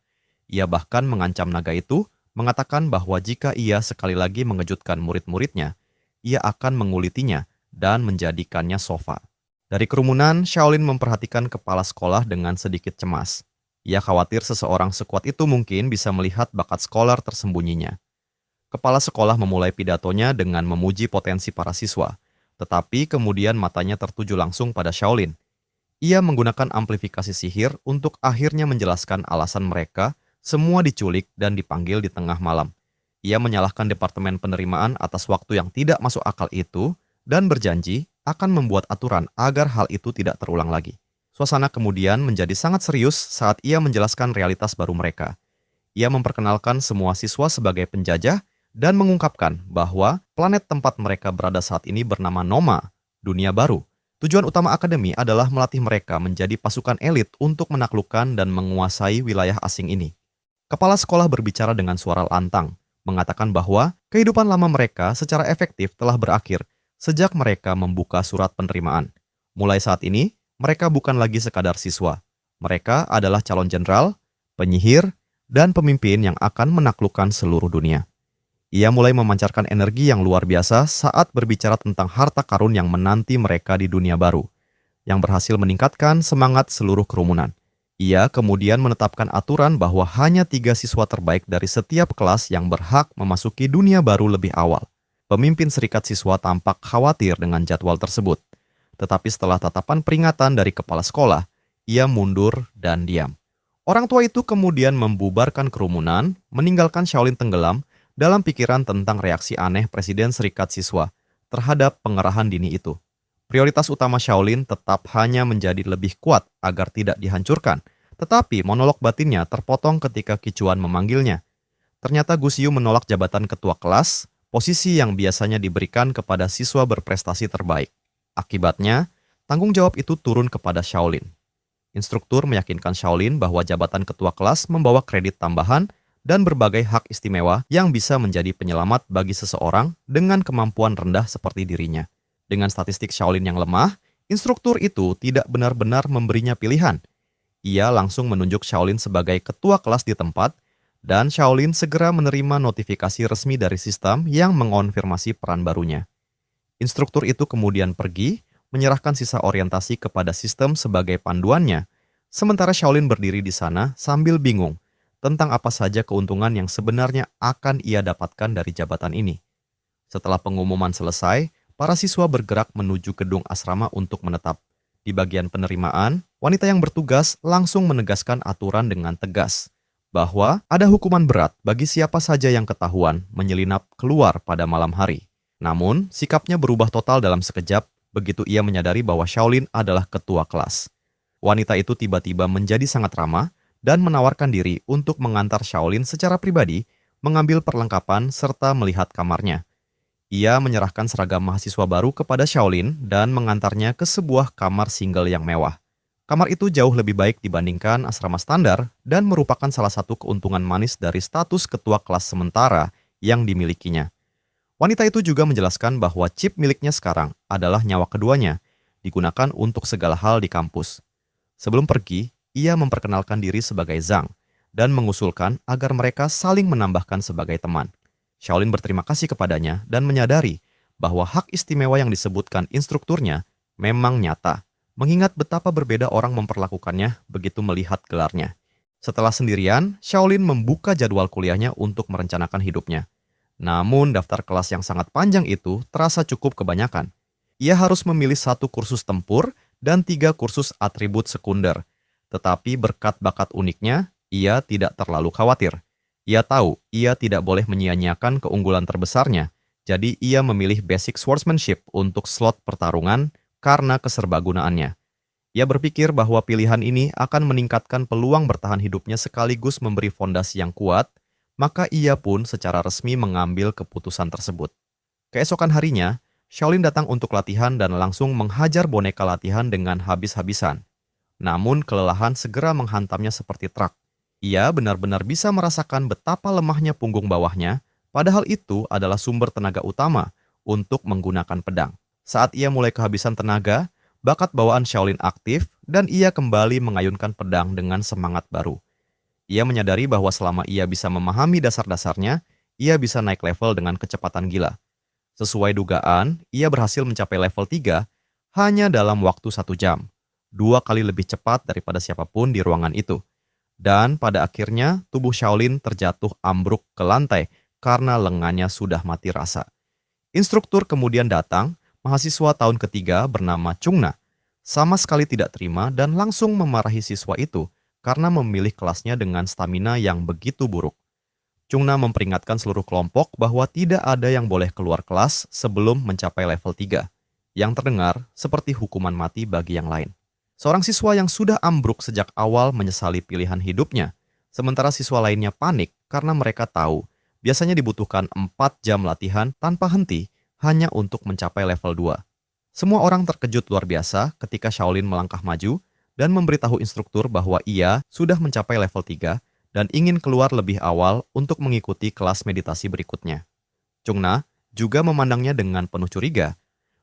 Ia bahkan mengancam naga itu, mengatakan bahwa jika ia sekali lagi mengejutkan murid-muridnya, ia akan mengulitinya dan menjadikannya sofa. Dari kerumunan, Shaolin memperhatikan kepala sekolah dengan sedikit cemas. Ia khawatir seseorang sekuat itu mungkin bisa melihat bakat scholar tersembunyinya. Kepala sekolah memulai pidatonya dengan memuji potensi para siswa, tetapi kemudian matanya tertuju langsung pada Shaolin. Ia menggunakan amplifikasi sihir untuk akhirnya menjelaskan alasan mereka semua diculik dan dipanggil di tengah malam. Ia menyalahkan Departemen Penerimaan atas waktu yang tidak masuk akal itu dan berjanji akan membuat aturan agar hal itu tidak terulang lagi. Suasana kemudian menjadi sangat serius saat ia menjelaskan realitas baru mereka. Ia memperkenalkan semua siswa sebagai penjajah dan mengungkapkan bahwa planet tempat mereka berada saat ini bernama Noma, dunia baru. Tujuan utama akademi adalah melatih mereka menjadi pasukan elit untuk menaklukkan dan menguasai wilayah asing ini. Kepala sekolah berbicara dengan suara lantang, mengatakan bahwa kehidupan lama mereka secara efektif telah berakhir sejak mereka membuka surat penerimaan. Mulai saat ini, mereka bukan lagi sekadar siswa. Mereka adalah calon jenderal, penyihir, dan pemimpin yang akan menaklukkan seluruh dunia. Ia mulai memancarkan energi yang luar biasa saat berbicara tentang harta karun yang menanti mereka di dunia baru, yang berhasil meningkatkan semangat seluruh kerumunan. Ia kemudian menetapkan aturan bahwa hanya 3 siswa terbaik dari setiap kelas yang berhak memasuki dunia baru lebih awal. Pemimpin Serikat Siswa tampak khawatir dengan jadwal tersebut. Tetapi setelah tatapan peringatan dari kepala sekolah, ia mundur dan diam. Orang tua itu kemudian membubarkan kerumunan, meninggalkan Shaolin tenggelam dalam pikiran tentang reaksi aneh Presiden Serikat Siswa terhadap pengerahan dini itu. Prioritas utama Shaolin tetap hanya menjadi lebih kuat agar tidak dihancurkan, tetapi monolog batinnya terpotong ketika Kicuan memanggilnya. Ternyata Gusiu menolak jabatan ketua kelas, posisi yang biasanya diberikan kepada siswa berprestasi terbaik. Akibatnya, tanggung jawab itu turun kepada Shaolin. Instruktur meyakinkan Shaolin bahwa jabatan ketua kelas membawa kredit tambahan dan berbagai hak istimewa yang bisa menjadi penyelamat bagi seseorang dengan kemampuan rendah seperti dirinya. Dengan statistik Shaolin yang lemah, instruktur itu tidak benar-benar memberinya pilihan. Ia langsung menunjuk Shaolin sebagai ketua kelas di tempat, dan Shaolin segera menerima notifikasi resmi dari sistem yang mengonfirmasi peran barunya. Instruktur itu kemudian pergi, menyerahkan sisa orientasi kepada sistem sebagai panduannya, sementara Shaolin berdiri di sana sambil bingung tentang apa saja keuntungan yang sebenarnya akan ia dapatkan dari jabatan ini. Setelah pengumuman selesai, para siswa bergerak menuju gedung asrama untuk menetap. Di bagian penerimaan, wanita yang bertugas langsung menegaskan aturan dengan tegas, bahwa ada hukuman berat bagi siapa saja yang ketahuan menyelinap keluar pada malam hari. Namun, sikapnya berubah total dalam sekejap begitu ia menyadari bahwa Shaolin adalah ketua kelas. Wanita itu tiba-tiba menjadi sangat ramah dan menawarkan diri untuk mengantar Shaolin secara pribadi, mengambil perlengkapan serta melihat kamarnya. Ia menyerahkan seragam mahasiswa baru kepada Shaolin dan mengantarnya ke sebuah kamar single yang mewah. Kamar itu jauh lebih baik dibandingkan asrama standar dan merupakan salah satu keuntungan manis dari status ketua kelas sementara yang dimilikinya. Wanita itu juga menjelaskan bahwa chip miliknya sekarang adalah nyawa keduanya, digunakan untuk segala hal di kampus. Sebelum pergi, ia memperkenalkan diri sebagai Zhang dan mengusulkan agar mereka saling menambahkan sebagai teman. Shaolin berterima kasih kepadanya dan menyadari bahwa hak istimewa yang disebutkan instrukturnya memang nyata, mengingat betapa berbeda orang memperlakukannya begitu melihat gelarnya. Setelah sendirian, Shaolin membuka jadwal kuliahnya untuk merencanakan hidupnya. Namun daftar kelas yang sangat panjang itu terasa cukup kebanyakan. Ia harus memilih satu kursus tempur dan 3 kursus atribut sekunder. Tetapi berkat bakat uniknya, ia tidak terlalu khawatir. Ia tahu ia tidak boleh menyia-nyiakan keunggulan terbesarnya, jadi ia memilih basic swordsmanship untuk slot pertarungan karena keserbagunaannya. Ia berpikir bahwa pilihan ini akan meningkatkan peluang bertahan hidupnya sekaligus memberi fondasi yang kuat, maka ia pun secara resmi mengambil keputusan tersebut. Keesokan harinya, Shaolin datang untuk latihan dan langsung menghajar boneka latihan dengan habis-habisan. Namun kelelahan segera menghantamnya seperti truk. Ia benar-benar bisa merasakan betapa lemahnya punggung bawahnya, padahal itu adalah sumber tenaga utama untuk menggunakan pedang. Saat ia mulai kehabisan tenaga, bakat bawaan Shaolin aktif dan ia kembali mengayunkan pedang dengan semangat baru. Ia menyadari bahwa selama ia bisa memahami dasar-dasarnya, ia bisa naik level dengan kecepatan gila. Sesuai dugaan, ia berhasil mencapai level 3 hanya dalam waktu 1 jam, 2 kali lebih cepat daripada siapapun di ruangan itu. Dan pada akhirnya, tubuh Shaolin terjatuh ambruk ke lantai karena lengannya sudah mati rasa. Instruktur kemudian datang, mahasiswa tahun ketiga bernama Chungna. Sama sekali tidak terima dan langsung memarahi siswa itu karena memilih kelasnya dengan stamina yang begitu buruk. Chungna memperingatkan seluruh kelompok bahwa tidak ada yang boleh keluar kelas sebelum mencapai level 3, yang terdengar seperti hukuman mati bagi yang lain. Seorang siswa yang sudah ambruk sejak awal menyesali pilihan hidupnya, sementara siswa lainnya panik karena mereka tahu biasanya dibutuhkan 4 jam latihan tanpa henti hanya untuk mencapai level 2. Semua orang terkejut luar biasa ketika Shaolin melangkah maju dan memberitahu instruktur bahwa ia sudah mencapai level 3 dan ingin keluar lebih awal untuk mengikuti kelas meditasi berikutnya. Chungna juga memandangnya dengan penuh curiga,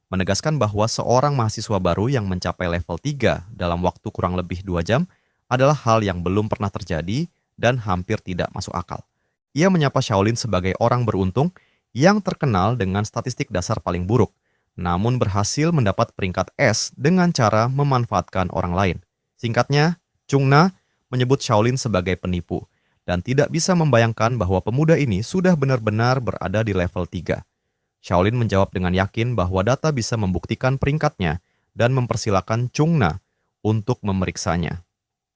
menegaskan bahwa seorang mahasiswa baru yang mencapai level 3 dalam waktu kurang lebih 2 jam adalah hal yang belum pernah terjadi dan hampir tidak masuk akal. Ia menyapa Shaolin sebagai orang beruntung yang terkenal dengan statistik dasar paling buruk, namun berhasil mendapat peringkat S dengan cara memanfaatkan orang lain. Singkatnya, Chungna menyebut Shaolin sebagai penipu dan tidak bisa membayangkan bahwa pemuda ini sudah benar-benar berada di level 3. Shaolin menjawab dengan yakin bahwa data bisa membuktikan peringkatnya dan mempersilakan Chungna untuk memeriksanya.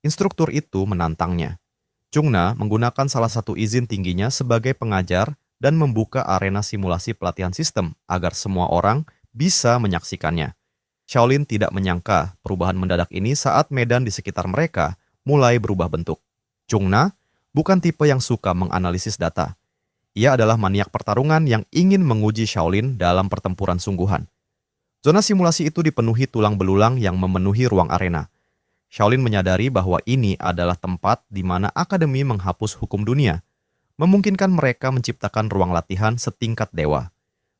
Instruktur itu menantangnya. Chungna menggunakan salah satu izin tingginya sebagai pengajar dan membuka arena simulasi pelatihan sistem agar semua orang bisa menyaksikannya. Shaolin tidak menyangka perubahan mendadak ini saat medan di sekitar mereka mulai berubah bentuk. Chungna bukan tipe yang suka menganalisis data. Ia adalah maniak pertarungan yang ingin menguji Shaolin dalam pertempuran sungguhan. Zona simulasi itu dipenuhi tulang belulang yang memenuhi ruang arena. Shaolin menyadari bahwa ini adalah tempat di mana akademi menghapus hukum dunia, memungkinkan mereka menciptakan ruang latihan setingkat dewa.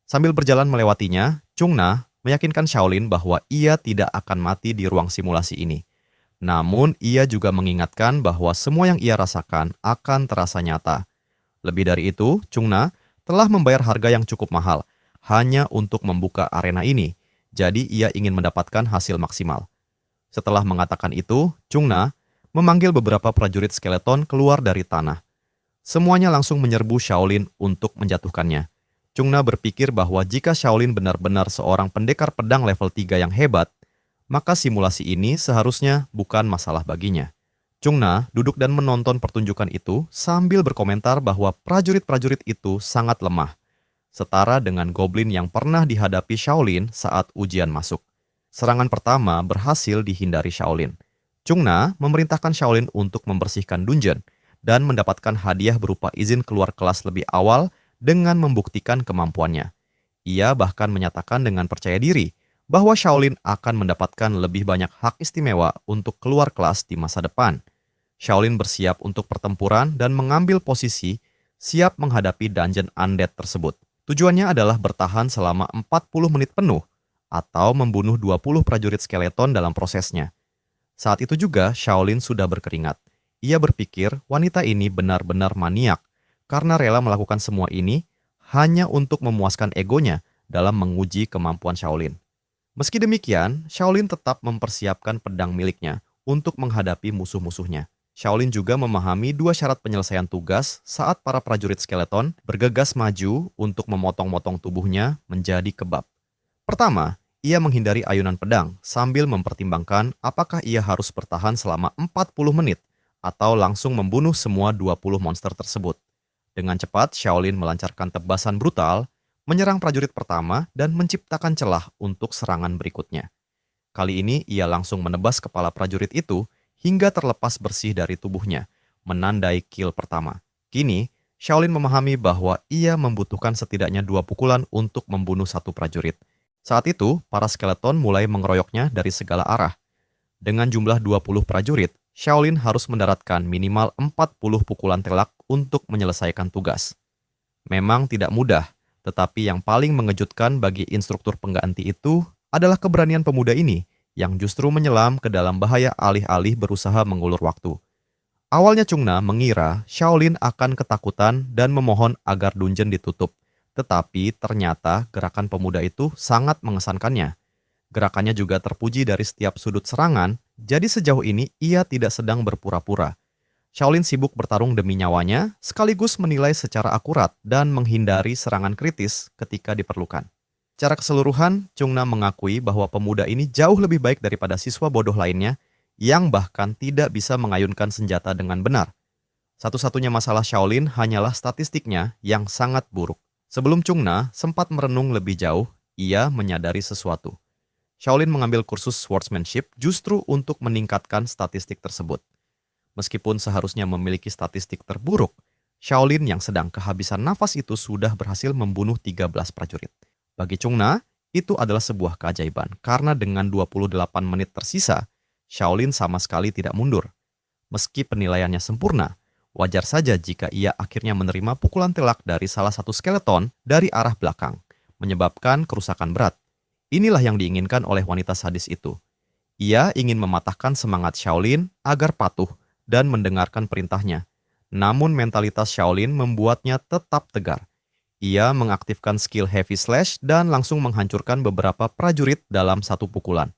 Sambil berjalan melewatinya, Chungna meyakinkan Shaolin bahwa ia tidak akan mati di ruang simulasi ini. Namun, ia juga mengingatkan bahwa semua yang ia rasakan akan terasa nyata. Lebih dari itu, Chungna telah membayar harga yang cukup mahal hanya untuk membuka arena ini, jadi ia ingin mendapatkan hasil maksimal. Setelah mengatakan itu, Chungna memanggil beberapa prajurit skeleton keluar dari tanah. Semuanya langsung menyerbu Shaolin untuk menjatuhkannya. Chungna berpikir bahwa jika Shaolin benar-benar seorang pendekar pedang level 3 yang hebat, maka simulasi ini seharusnya bukan masalah baginya. Chungna duduk dan menonton pertunjukan itu sambil berkomentar bahwa prajurit-prajurit itu sangat lemah, setara dengan goblin yang pernah dihadapi Shaolin saat ujian masuk. Serangan pertama berhasil dihindari Shaolin. Chungna memerintahkan Shaolin untuk membersihkan dungeon dan mendapatkan hadiah berupa izin keluar kelas lebih awal dengan membuktikan kemampuannya. Ia bahkan menyatakan dengan percaya diri bahwa Shaolin akan mendapatkan lebih banyak hak istimewa untuk keluar kelas di masa depan. Shaolin bersiap untuk pertempuran dan mengambil posisi siap menghadapi dungeon undead tersebut. Tujuannya adalah bertahan selama 40 menit penuh atau membunuh 20 prajurit skeleton dalam prosesnya. Saat itu juga Shaolin sudah berkeringat. Ia berpikir wanita ini benar-benar maniak karena rela melakukan semua ini hanya untuk memuaskan egonya dalam menguji kemampuan Shaolin. Meski demikian, Shaolin tetap mempersiapkan pedang miliknya untuk menghadapi musuh-musuhnya. Shaolin juga memahami dua syarat penyelesaian tugas saat para prajurit skeleton bergegas maju untuk memotong-motong tubuhnya menjadi kebab. Pertama, ia menghindari ayunan pedang sambil mempertimbangkan apakah ia harus bertahan selama 40 menit atau langsung membunuh semua 20 monster tersebut. Dengan cepat, Shaolin melancarkan tebasan brutal, menyerang prajurit pertama dan menciptakan celah untuk serangan berikutnya. Kali ini ia langsung menebas kepala prajurit itu hingga terlepas bersih dari tubuhnya, menandai kill pertama. Kini, Shaolin memahami bahwa ia membutuhkan setidaknya 2 pukulan untuk membunuh satu prajurit. Saat itu, para skeleton mulai mengeroyoknya dari segala arah. Dengan jumlah 20 prajurit, Shaolin harus mendaratkan minimal 40 pukulan telak untuk menyelesaikan tugas. Memang tidak mudah, tetapi yang paling mengejutkan bagi instruktur pengganti itu adalah keberanian pemuda ini yang justru menyelam ke dalam bahaya alih-alih berusaha mengulur waktu. Awalnya Chungna mengira Shaolin akan ketakutan dan memohon agar dungeon ditutup, tetapi ternyata gerakan pemuda itu sangat mengesankannya. Gerakannya juga terpuji dari setiap sudut serangan, jadi sejauh ini ia tidak sedang berpura-pura. Shaolin sibuk bertarung demi nyawanya, sekaligus menilai secara akurat dan menghindari serangan kritis ketika diperlukan. Secara keseluruhan, Chungna mengakui bahwa pemuda ini jauh lebih baik daripada siswa bodoh lainnya yang bahkan tidak bisa mengayunkan senjata dengan benar. Satu-satunya masalah Shaolin hanyalah statistiknya yang sangat buruk. Sebelum Chungna sempat merenung lebih jauh, ia menyadari sesuatu. Shaolin mengambil kursus swordsmanship justru untuk meningkatkan statistik tersebut. Meskipun seharusnya memiliki statistik terburuk, Shaolin yang sedang kehabisan nafas itu sudah berhasil membunuh 13 prajurit. Bagi Chungna, itu adalah sebuah keajaiban karena dengan 28 menit tersisa, Shaolin sama sekali tidak mundur. Meski penilaiannya sempurna, wajar saja jika ia akhirnya menerima pukulan telak dari salah satu skeleton dari arah belakang, menyebabkan kerusakan berat. Inilah yang diinginkan oleh wanita sadis itu. Ia ingin mematahkan semangat Shaolin agar patuh dan mendengarkan perintahnya. Namun mentalitas Shaolin membuatnya tetap tegar. Ia mengaktifkan skill Heavy Slash dan langsung menghancurkan beberapa prajurit dalam satu pukulan.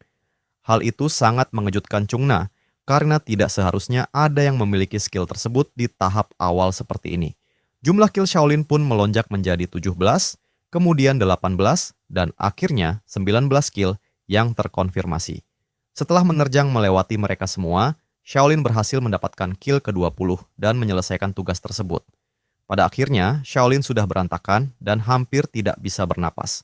Hal itu sangat mengejutkan Chungna, karena tidak seharusnya ada yang memiliki skill tersebut di tahap awal seperti ini. Jumlah kill Shaolin pun melonjak menjadi 17, kemudian 18, dan akhirnya 19 kill yang terkonfirmasi. Setelah menerjang melewati mereka semua, Shaolin berhasil mendapatkan kill ke-20 dan menyelesaikan tugas tersebut. Pada akhirnya, Shaolin sudah berantakan dan hampir tidak bisa bernapas.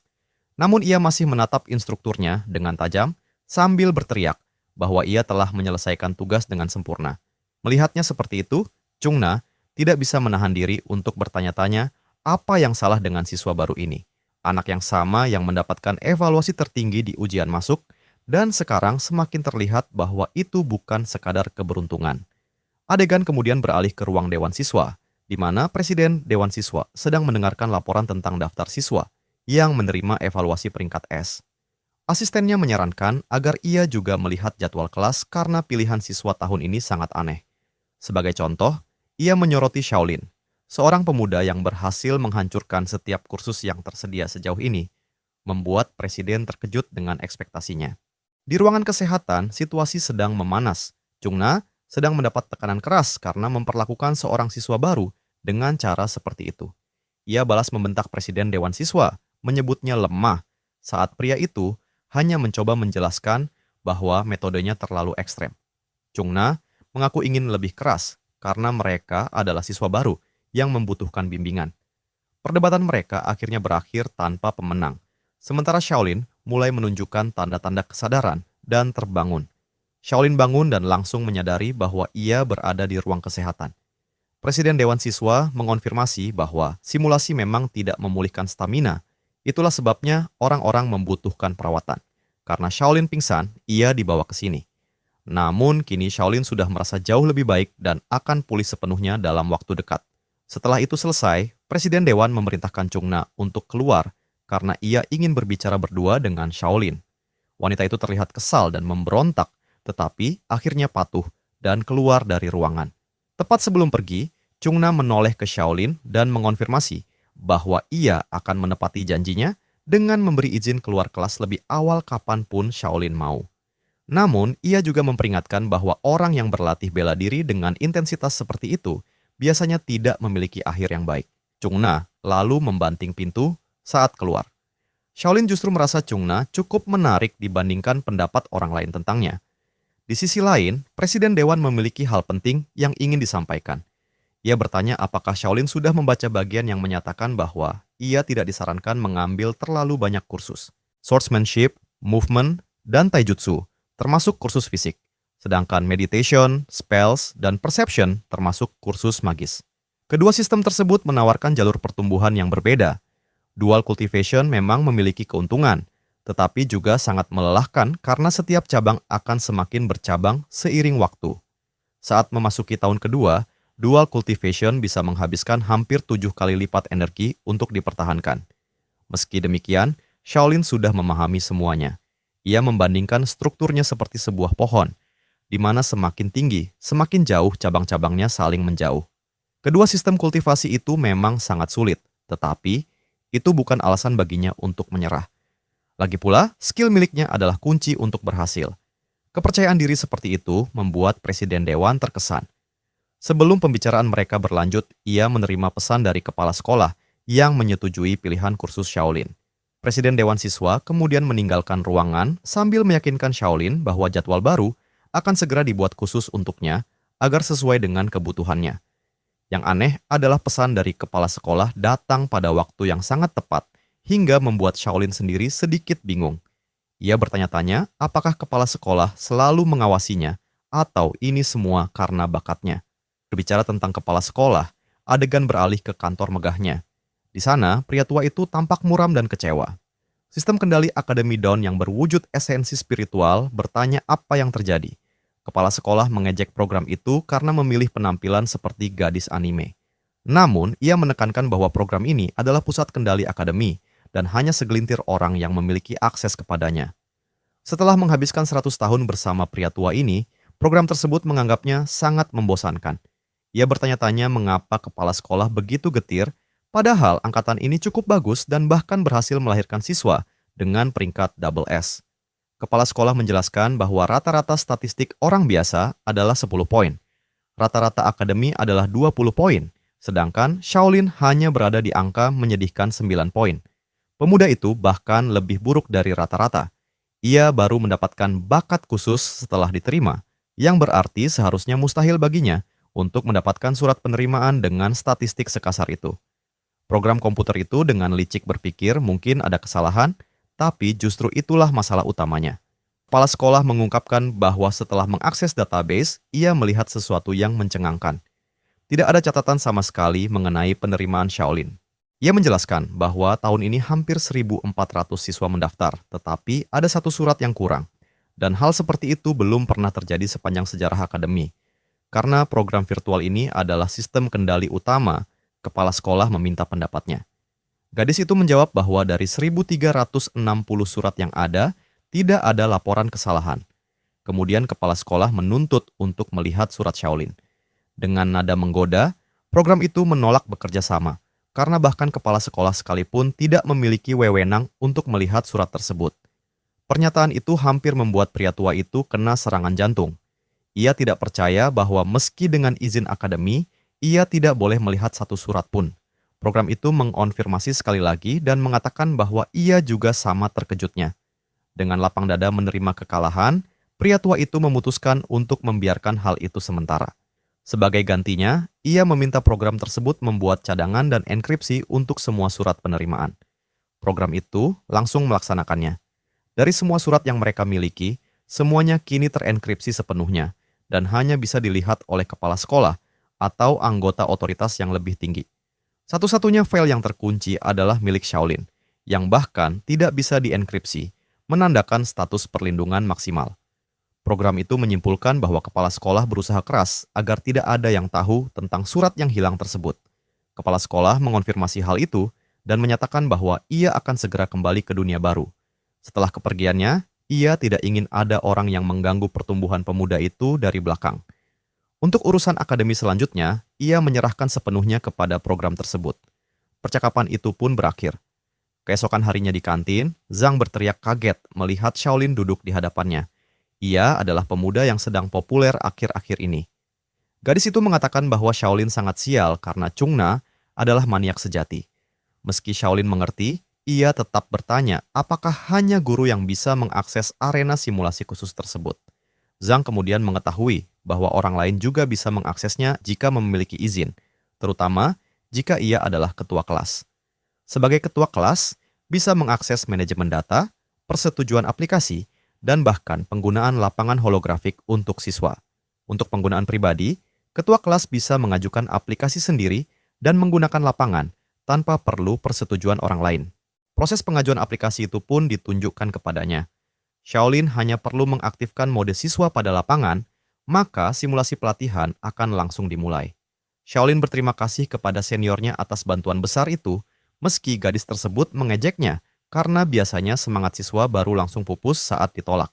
Namun ia masih menatap instrukturnya dengan tajam sambil berteriak bahwa ia telah menyelesaikan tugas dengan sempurna. Melihatnya seperti itu, Chungna tidak bisa menahan diri untuk bertanya-tanya apa yang salah dengan siswa baru ini. Anak yang sama yang mendapatkan evaluasi tertinggi di ujian masuk, dan sekarang semakin terlihat bahwa itu bukan sekadar keberuntungan. Adegan kemudian beralih ke ruang Dewan Siswa, di mana Presiden Dewan Siswa sedang mendengarkan laporan tentang daftar siswa yang menerima evaluasi peringkat S. Asistennya menyarankan agar ia juga melihat jadwal kelas karena pilihan siswa tahun ini sangat aneh. Sebagai contoh, ia menyoroti Shaolin, seorang pemuda yang berhasil menghancurkan setiap kursus yang tersedia sejauh ini, membuat Presiden terkejut dengan ekspektasinya. Di ruangan kesehatan, situasi sedang memanas. Chungna sedang mendapat tekanan keras karena memperlakukan seorang siswa baru dengan cara seperti itu. Ia balas membentak Presiden Dewan Siswa, menyebutnya lemah, saat pria itu hanya mencoba menjelaskan bahwa metodenya terlalu ekstrem. Chungna mengaku ingin lebih keras karena mereka adalah siswa baru yang membutuhkan bimbingan. Perdebatan mereka akhirnya berakhir tanpa pemenang. Sementara Shaolin mulai menunjukkan tanda-tanda kesadaran dan terbangun. Shaolin bangun dan langsung menyadari bahwa ia berada di ruang kesehatan. Presiden Dewan Siswa mengonfirmasi bahwa simulasi memang tidak memulihkan stamina. Itulah sebabnya orang-orang membutuhkan perawatan. Karena Shaolin pingsan, ia dibawa ke sini. Namun kini Shaolin sudah merasa jauh lebih baik dan akan pulih sepenuhnya dalam waktu dekat. Setelah itu selesai, Presiden Dewan memerintahkan Chungna untuk keluar karena ia ingin berbicara berdua dengan Shaolin. Wanita itu terlihat kesal dan memberontak, tetapi akhirnya patuh dan keluar dari ruangan. Tepat sebelum pergi, Chungna menoleh ke Shaolin dan mengonfirmasi bahwa ia akan menepati janjinya dengan memberi izin keluar kelas lebih awal kapanpun Shaolin mau. Namun, ia juga memperingatkan bahwa orang yang berlatih bela diri dengan intensitas seperti itu biasanya tidak memiliki akhir yang baik. Chung Na lalu membanting pintu saat keluar. Shaolin justru merasa Chung Na cukup menarik dibandingkan pendapat orang lain tentangnya. Di sisi lain, Presiden Dewan memiliki hal penting yang ingin disampaikan. Ia bertanya apakah Shaolin sudah membaca bagian yang menyatakan bahwa ia tidak disarankan mengambil terlalu banyak kursus. Swordsmanship, movement, dan taijutsu, termasuk kursus fisik. Sedangkan meditation, spells, dan perception termasuk kursus magis. Kedua sistem tersebut menawarkan jalur pertumbuhan yang berbeda. Dual cultivation memang memiliki keuntungan, tetapi juga sangat melelahkan karena setiap cabang akan semakin bercabang seiring waktu. Saat memasuki tahun kedua, dual cultivation bisa menghabiskan hampir 7 kali lipat energi untuk dipertahankan. Meski demikian, Shaolin sudah memahami semuanya. Ia membandingkan strukturnya seperti sebuah pohon, di mana semakin tinggi, semakin jauh cabang-cabangnya saling menjauh. Kedua sistem kultivasi itu memang sangat sulit, tetapi itu bukan alasan baginya untuk menyerah. Lagi pula, skill miliknya adalah kunci untuk berhasil. Kepercayaan diri seperti itu membuat Presiden Dewan terkesan. Sebelum pembicaraan mereka berlanjut, ia menerima pesan dari kepala sekolah yang menyetujui pilihan kursus Shaolin. Presiden Dewan Siswa kemudian meninggalkan ruangan sambil meyakinkan Shaolin bahwa jadwal baru akan segera dibuat khusus untuknya agar sesuai dengan kebutuhannya. Yang aneh adalah pesan dari kepala sekolah datang pada waktu yang sangat tepat hingga membuat Shaolin sendiri sedikit bingung. Ia bertanya-tanya apakah kepala sekolah selalu mengawasinya atau ini semua karena bakatnya. Berbicara tentang kepala sekolah, adegan beralih ke kantor megahnya. Di sana, pria tua itu tampak muram dan kecewa. Sistem kendali Akademi Dawn yang berwujud esensi spiritual bertanya apa yang terjadi. Kepala sekolah mengejek program itu karena memilih penampilan seperti gadis anime. Namun, ia menekankan bahwa program ini adalah pusat kendali akademi dan hanya segelintir orang yang memiliki akses kepadanya. Setelah menghabiskan 100 tahun bersama pria tua ini, program tersebut menganggapnya sangat membosankan. Ia bertanya-tanya mengapa kepala sekolah begitu getir, padahal angkatan ini cukup bagus dan bahkan berhasil melahirkan siswa dengan peringkat double S. Kepala sekolah menjelaskan bahwa rata-rata statistik orang biasa adalah 10 poin. Rata-rata akademi adalah 20 poin, sedangkan Shaolin hanya berada di angka menyedihkan 9 poin. Pemuda itu bahkan lebih buruk dari rata-rata. Ia baru mendapatkan bakat khusus setelah diterima, yang berarti seharusnya mustahil baginya untuk mendapatkan surat penerimaan dengan statistik sekasar itu. Program komputer itu dengan licik berpikir mungkin ada kesalahan, tapi justru itulah masalah utamanya. Kepala sekolah mengungkapkan bahwa setelah mengakses database, ia melihat sesuatu yang mencengangkan. Tidak ada catatan sama sekali mengenai penerimaan Shaolin. Ia menjelaskan bahwa tahun ini hampir 1.400 siswa mendaftar, tetapi ada satu surat yang kurang. Dan hal seperti itu belum pernah terjadi sepanjang sejarah akademi. Karena program virtual ini adalah sistem kendali utama, kepala sekolah meminta pendapatnya. Gadis itu menjawab bahwa dari 1.360 surat yang ada, tidak ada laporan kesalahan. Kemudian kepala sekolah menuntut untuk melihat surat Shaolin. Dengan nada menggoda, program itu menolak bekerja sama, karena bahkan kepala sekolah sekalipun tidak memiliki wewenang untuk melihat surat tersebut. Pernyataan itu hampir membuat pria tua itu kena serangan jantung. Ia tidak percaya bahwa meski dengan izin akademi, ia tidak boleh melihat satu surat pun. Program itu mengonfirmasi sekali lagi dan mengatakan bahwa ia juga sama terkejutnya. Dengan lapang dada menerima kekalahan, pria tua itu memutuskan untuk membiarkan hal itu sementara. Sebagai gantinya, ia meminta program tersebut membuat cadangan dan enkripsi untuk semua surat penerimaan. Program itu langsung melaksanakannya. Dari semua surat yang mereka miliki, semuanya kini terenkripsi sepenuhnya dan hanya bisa dilihat oleh kepala sekolah atau anggota otoritas yang lebih tinggi. Satu-satunya file yang terkunci adalah milik Shaolin, yang bahkan tidak bisa dienkripsi, menandakan status perlindungan maksimal. Program itu menyimpulkan bahwa kepala sekolah berusaha keras agar tidak ada yang tahu tentang surat yang hilang tersebut. Kepala sekolah mengonfirmasi hal itu dan menyatakan bahwa ia akan segera kembali ke dunia baru. Setelah kepergiannya, ia tidak ingin ada orang yang mengganggu pertumbuhan pemuda itu dari belakang. Untuk urusan akademi selanjutnya, ia menyerahkan sepenuhnya kepada program tersebut. Percakapan itu pun berakhir. Keesokan harinya di kantin, Zhang berteriak kaget melihat Shaolin duduk di hadapannya. Ia adalah pemuda yang sedang populer akhir-akhir ini. Gadis itu mengatakan bahwa Shaolin sangat sial karena Chung Na adalah maniak sejati. Meski Shaolin mengerti, ia tetap bertanya apakah hanya guru yang bisa mengakses arena simulasi khusus tersebut. Zhang kemudian mengetahui bahwa orang lain juga bisa mengaksesnya jika memiliki izin, terutama jika ia adalah ketua kelas. Sebagai ketua kelas, bisa mengakses manajemen data, persetujuan aplikasi, dan bahkan penggunaan lapangan holografik untuk siswa. Untuk penggunaan pribadi, ketua kelas bisa mengajukan aplikasi sendiri dan menggunakan lapangan tanpa perlu persetujuan orang lain. Proses pengajuan aplikasi itu pun ditunjukkan kepadanya. Shaolin hanya perlu mengaktifkan mode siswa pada lapangan, maka simulasi pelatihan akan langsung dimulai. Shaolin berterima kasih kepada seniornya atas bantuan besar itu, meski gadis tersebut mengejeknya karena biasanya semangat siswa baru langsung pupus saat ditolak.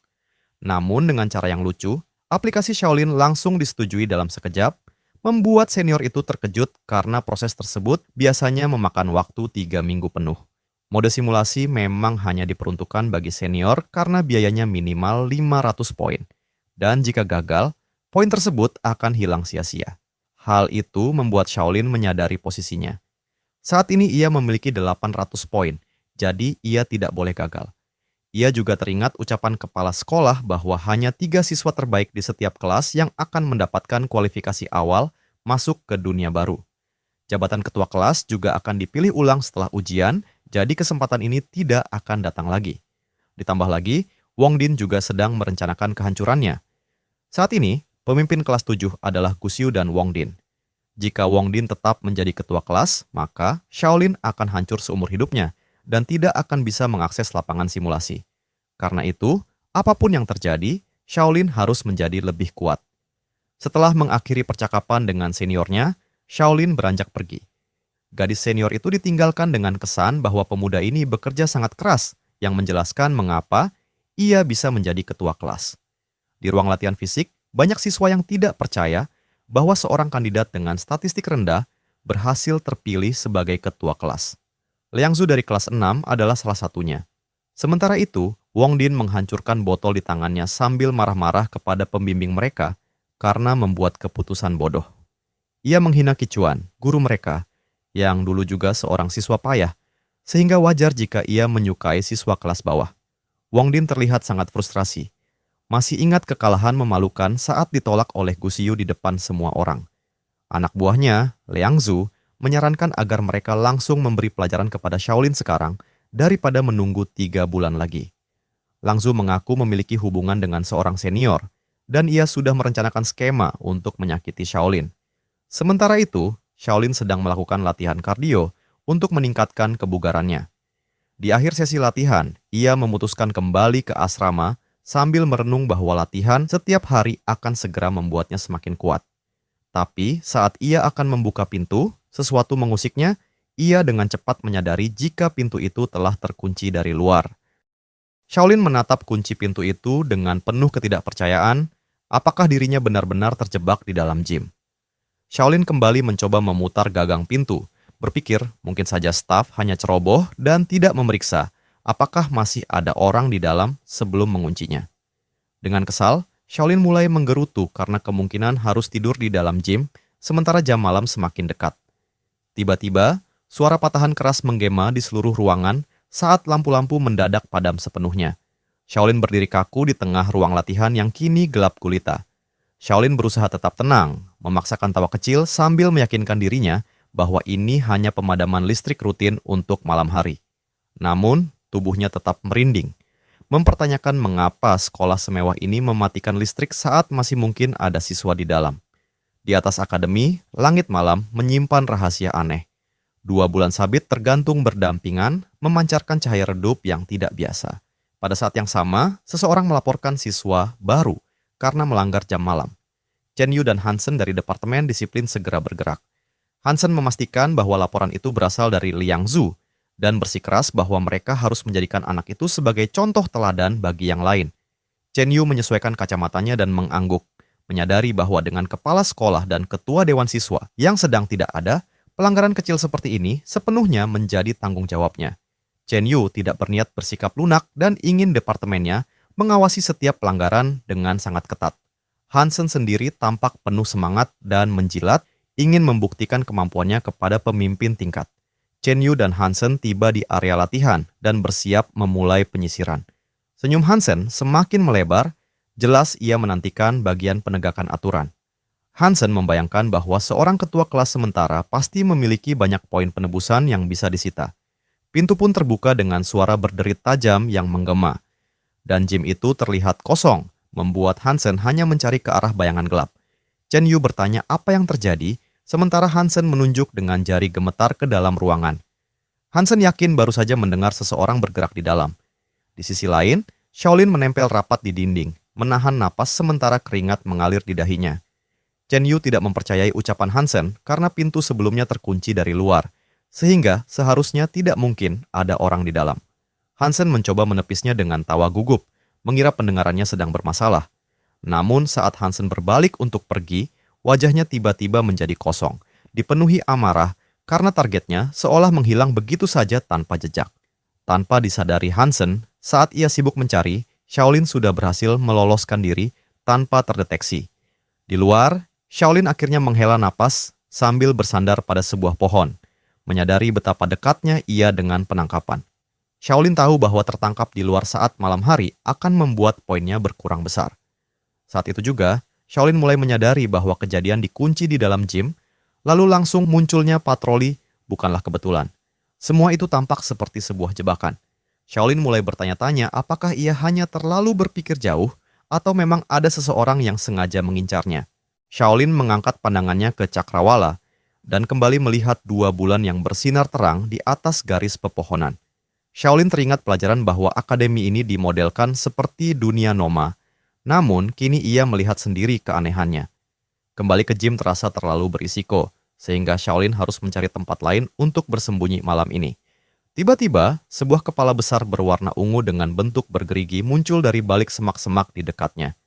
Namun dengan cara yang lucu, aplikasi Shaolin langsung disetujui dalam sekejap, membuat senior itu terkejut karena proses tersebut biasanya memakan waktu 3 minggu penuh. Mode simulasi memang hanya diperuntukkan bagi senior karena biayanya minimal 500 poin. Dan jika gagal, poin tersebut akan hilang sia-sia. Hal itu membuat Shaolin menyadari posisinya. Saat ini ia memiliki 800 poin, jadi ia tidak boleh gagal. Ia juga teringat ucapan kepala sekolah bahwa hanya 3 siswa terbaik di setiap kelas yang akan mendapatkan kualifikasi awal masuk ke dunia baru. Jabatan ketua kelas juga akan dipilih ulang setelah ujian, jadi kesempatan ini tidak akan datang lagi. Ditambah lagi, Wong Din juga sedang merencanakan kehancurannya. Saat ini, pemimpin kelas 7 adalah Gusiu dan Wong Din. Jika Wong Din tetap menjadi ketua kelas, maka Shaolin akan hancur seumur hidupnya dan tidak akan bisa mengakses lapangan simulasi. Karena itu, apapun yang terjadi, Shaolin harus menjadi lebih kuat. Setelah mengakhiri percakapan dengan seniornya, Shaolin beranjak pergi. Gadis senior itu ditinggalkan dengan kesan bahwa pemuda ini bekerja sangat keras yang menjelaskan mengapa ia bisa menjadi ketua kelas. Di ruang latihan fisik, banyak siswa yang tidak percaya bahwa seorang kandidat dengan statistik rendah berhasil terpilih sebagai ketua kelas. Liang Zhu dari kelas 6 adalah salah satunya. Sementara itu, Wong Din menghancurkan botol di tangannya sambil marah-marah kepada pembimbing mereka karena membuat keputusan bodoh. Ia menghina Qichuan, guru mereka, yang dulu juga seorang siswa payah, sehingga wajar jika ia menyukai siswa kelas bawah. Wong Din terlihat sangat frustrasi. Masih ingat kekalahan memalukan saat ditolak oleh Gusiu di depan semua orang. Anak buahnya, Liang Zhu, menyarankan agar mereka langsung memberi pelajaran kepada Shaolin sekarang daripada menunggu 3 bulan lagi. Liang Zhu mengaku memiliki hubungan dengan seorang senior, dan ia sudah merencanakan skema untuk menyakiti Shaolin. Sementara itu, Shaolin sedang melakukan latihan kardio untuk meningkatkan kebugarannya. Di akhir sesi latihan, ia memutuskan kembali ke asrama sambil merenung bahwa latihan setiap hari akan segera membuatnya semakin kuat. Tapi saat ia akan membuka pintu, sesuatu mengusiknya, ia dengan cepat menyadari jika pintu itu telah terkunci dari luar. Shaolin menatap kunci pintu itu dengan penuh ketidakpercayaan, apakah dirinya benar-benar terjebak di dalam gym. Shaolin kembali mencoba memutar gagang pintu, berpikir mungkin saja staf hanya ceroboh dan tidak memeriksa apakah masih ada orang di dalam sebelum menguncinya. Dengan kesal, Shaolin mulai menggerutu karena kemungkinan harus tidur di dalam gym sementara jam malam semakin dekat. Tiba-tiba, suara patahan keras menggema di seluruh ruangan saat lampu-lampu mendadak padam sepenuhnya. Shaolin berdiri kaku di tengah ruang latihan yang kini gelap gulita. Shaolin berusaha tetap tenang, memaksakan tawa kecil sambil meyakinkan dirinya bahwa ini hanya pemadaman listrik rutin untuk malam hari. Namun, tubuhnya tetap merinding, mempertanyakan mengapa sekolah semewah ini mematikan listrik saat masih mungkin ada siswa di dalam. Di atas akademi, langit malam menyimpan rahasia aneh. 2 bulan sabit tergantung berdampingan, memancarkan cahaya redup yang tidak biasa. Pada saat yang sama, seseorang melaporkan siswa baru karena melanggar jam malam. Chen Yu dan Hansen dari Departemen Disiplin segera bergerak. Hansen memastikan bahwa laporan itu berasal dari Liang Zhu dan bersikeras bahwa mereka harus menjadikan anak itu sebagai contoh teladan bagi yang lain. Chen Yu menyesuaikan kacamatanya dan mengangguk, menyadari bahwa dengan kepala sekolah dan ketua dewan siswa yang sedang tidak ada, pelanggaran kecil seperti ini sepenuhnya menjadi tanggung jawabnya. Chen Yu tidak berniat bersikap lunak dan ingin departemennya mengawasi setiap pelanggaran dengan sangat ketat. Hansen sendiri tampak penuh semangat dan menjilat, ingin membuktikan kemampuannya kepada pemimpin tingkat. Chen Yu dan Hansen tiba di area latihan dan bersiap memulai penyisiran. Senyum Hansen semakin melebar, jelas ia menantikan bagian penegakan aturan. Hansen membayangkan bahwa seorang ketua kelas sementara pasti memiliki banyak poin penebusan yang bisa disita. Pintu pun terbuka dengan suara berderit tajam yang menggema. Dan gym itu terlihat kosong, membuat Hansen hanya mencari ke arah bayangan gelap. Chen Yu bertanya apa yang terjadi, sementara Hansen menunjuk dengan jari gemetar ke dalam ruangan. Hansen yakin baru saja mendengar seseorang bergerak di dalam. Di sisi lain, Shaolin menempel rapat di dinding, menahan napas sementara keringat mengalir di dahinya. Chen Yu tidak mempercayai ucapan Hansen karena pintu sebelumnya terkunci dari luar, sehingga seharusnya tidak mungkin ada orang di dalam. Hansen mencoba menepisnya dengan tawa gugup, mengira pendengarannya sedang bermasalah. Namun saat Hansen berbalik untuk pergi, wajahnya tiba-tiba menjadi kosong, dipenuhi amarah karena targetnya seolah menghilang begitu saja tanpa jejak. Tanpa disadari Hansen, saat ia sibuk mencari, Shaolin sudah berhasil meloloskan diri tanpa terdeteksi. Di luar, Shaolin akhirnya menghela napas sambil bersandar pada sebuah pohon, menyadari betapa dekatnya ia dengan penangkapan. Shaolin tahu bahwa tertangkap di luar saat malam hari akan membuat poinnya berkurang besar. Saat itu juga, Shaolin mulai menyadari bahwa kejadian dikunci di dalam gym, lalu langsung munculnya patroli bukanlah kebetulan. Semua itu tampak seperti sebuah jebakan. Shaolin mulai bertanya-tanya apakah ia hanya terlalu berpikir jauh atau memang ada seseorang yang sengaja mengincarnya. Shaolin mengangkat pandangannya ke cakrawala dan kembali melihat 2 bulan yang bersinar terang di atas garis pepohonan. Shaolin teringat pelajaran bahwa akademi ini dimodelkan seperti dunia Noma, namun kini ia melihat sendiri keanehannya. Kembali ke gym terasa terlalu berisiko, sehingga Shaolin harus mencari tempat lain untuk bersembunyi malam ini. Tiba-tiba, sebuah kepala besar berwarna ungu dengan bentuk bergerigi muncul dari balik semak-semak di dekatnya.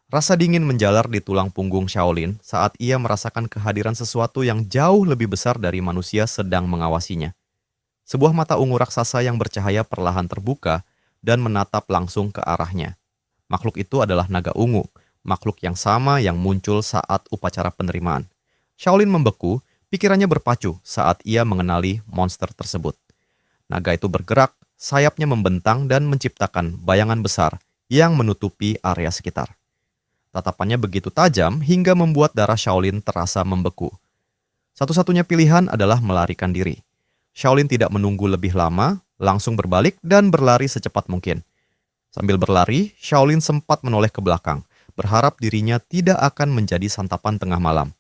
Rasa dingin menjalar di tulang punggung Shaolin saat ia merasakan kehadiran sesuatu yang jauh lebih besar dari manusia sedang mengawasinya. Sebuah mata ungu raksasa yang bercahaya perlahan terbuka dan menatap langsung ke arahnya. Makhluk itu adalah naga ungu, makhluk yang sama yang muncul saat upacara penerimaan. Shaolin membeku, pikirannya berpacu saat ia mengenali monster tersebut. Naga itu bergerak, sayapnya membentang dan menciptakan bayangan besar yang menutupi area sekitar. Tatapannya begitu tajam hingga membuat darah Shaolin terasa membeku. Satu-satunya pilihan adalah melarikan diri. Shaolin tidak menunggu lebih lama, langsung berbalik dan berlari secepat mungkin. Sambil berlari, Shaolin sempat menoleh ke belakang, berharap dirinya tidak akan menjadi santapan tengah malam.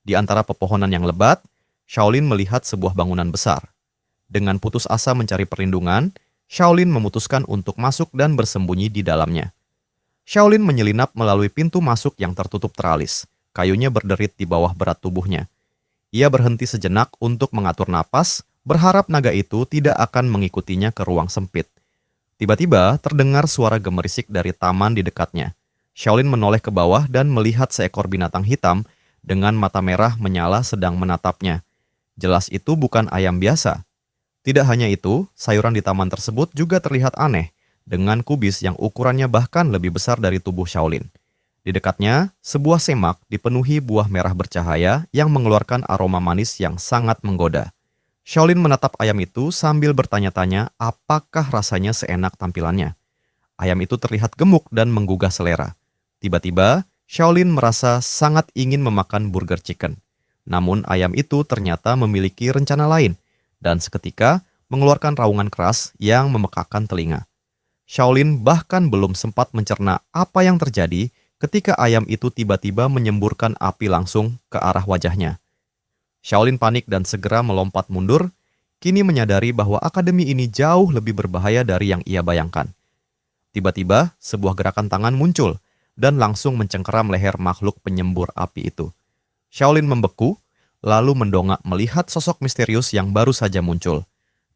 Di antara pepohonan yang lebat, Shaolin melihat sebuah bangunan besar. Dengan putus asa mencari perlindungan, Shaolin memutuskan untuk masuk dan bersembunyi di dalamnya. Shaolin menyelinap melalui pintu masuk yang tertutup teralis. Kayunya berderit di bawah berat tubuhnya. Ia berhenti sejenak untuk mengatur napas, berharap naga itu tidak akan mengikutinya ke ruang sempit. Tiba-tiba terdengar suara gemerisik dari taman di dekatnya. Shaolin menoleh ke bawah dan melihat seekor binatang hitam dengan mata merah menyala sedang menatapnya. Jelas itu bukan ayam biasa. Tidak hanya itu, sayuran di taman tersebut juga terlihat aneh, dengan kubis yang ukurannya bahkan lebih besar dari tubuh Shaolin. Di dekatnya, sebuah semak dipenuhi buah merah bercahaya yang mengeluarkan aroma manis yang sangat menggoda. Shaolin menatap ayam itu sambil bertanya-tanya apakah rasanya seenak tampilannya. Ayam itu terlihat gemuk dan menggugah selera. Tiba-tiba, Shaolin merasa sangat ingin memakan burger chicken. Namun ayam itu ternyata memiliki rencana lain, dan seketika mengeluarkan raungan keras yang memekakkan telinga. Shaolin bahkan belum sempat mencerna apa yang terjadi ketika ayam itu tiba-tiba menyemburkan api langsung ke arah wajahnya. Shaolin panik dan segera melompat mundur, kini menyadari bahwa akademi ini jauh lebih berbahaya dari yang ia bayangkan. Tiba-tiba, sebuah gerakan tangan muncul dan langsung mencengkeram leher makhluk penyembur api itu. Shaolin membeku, lalu mendongak melihat sosok misterius yang baru saja muncul.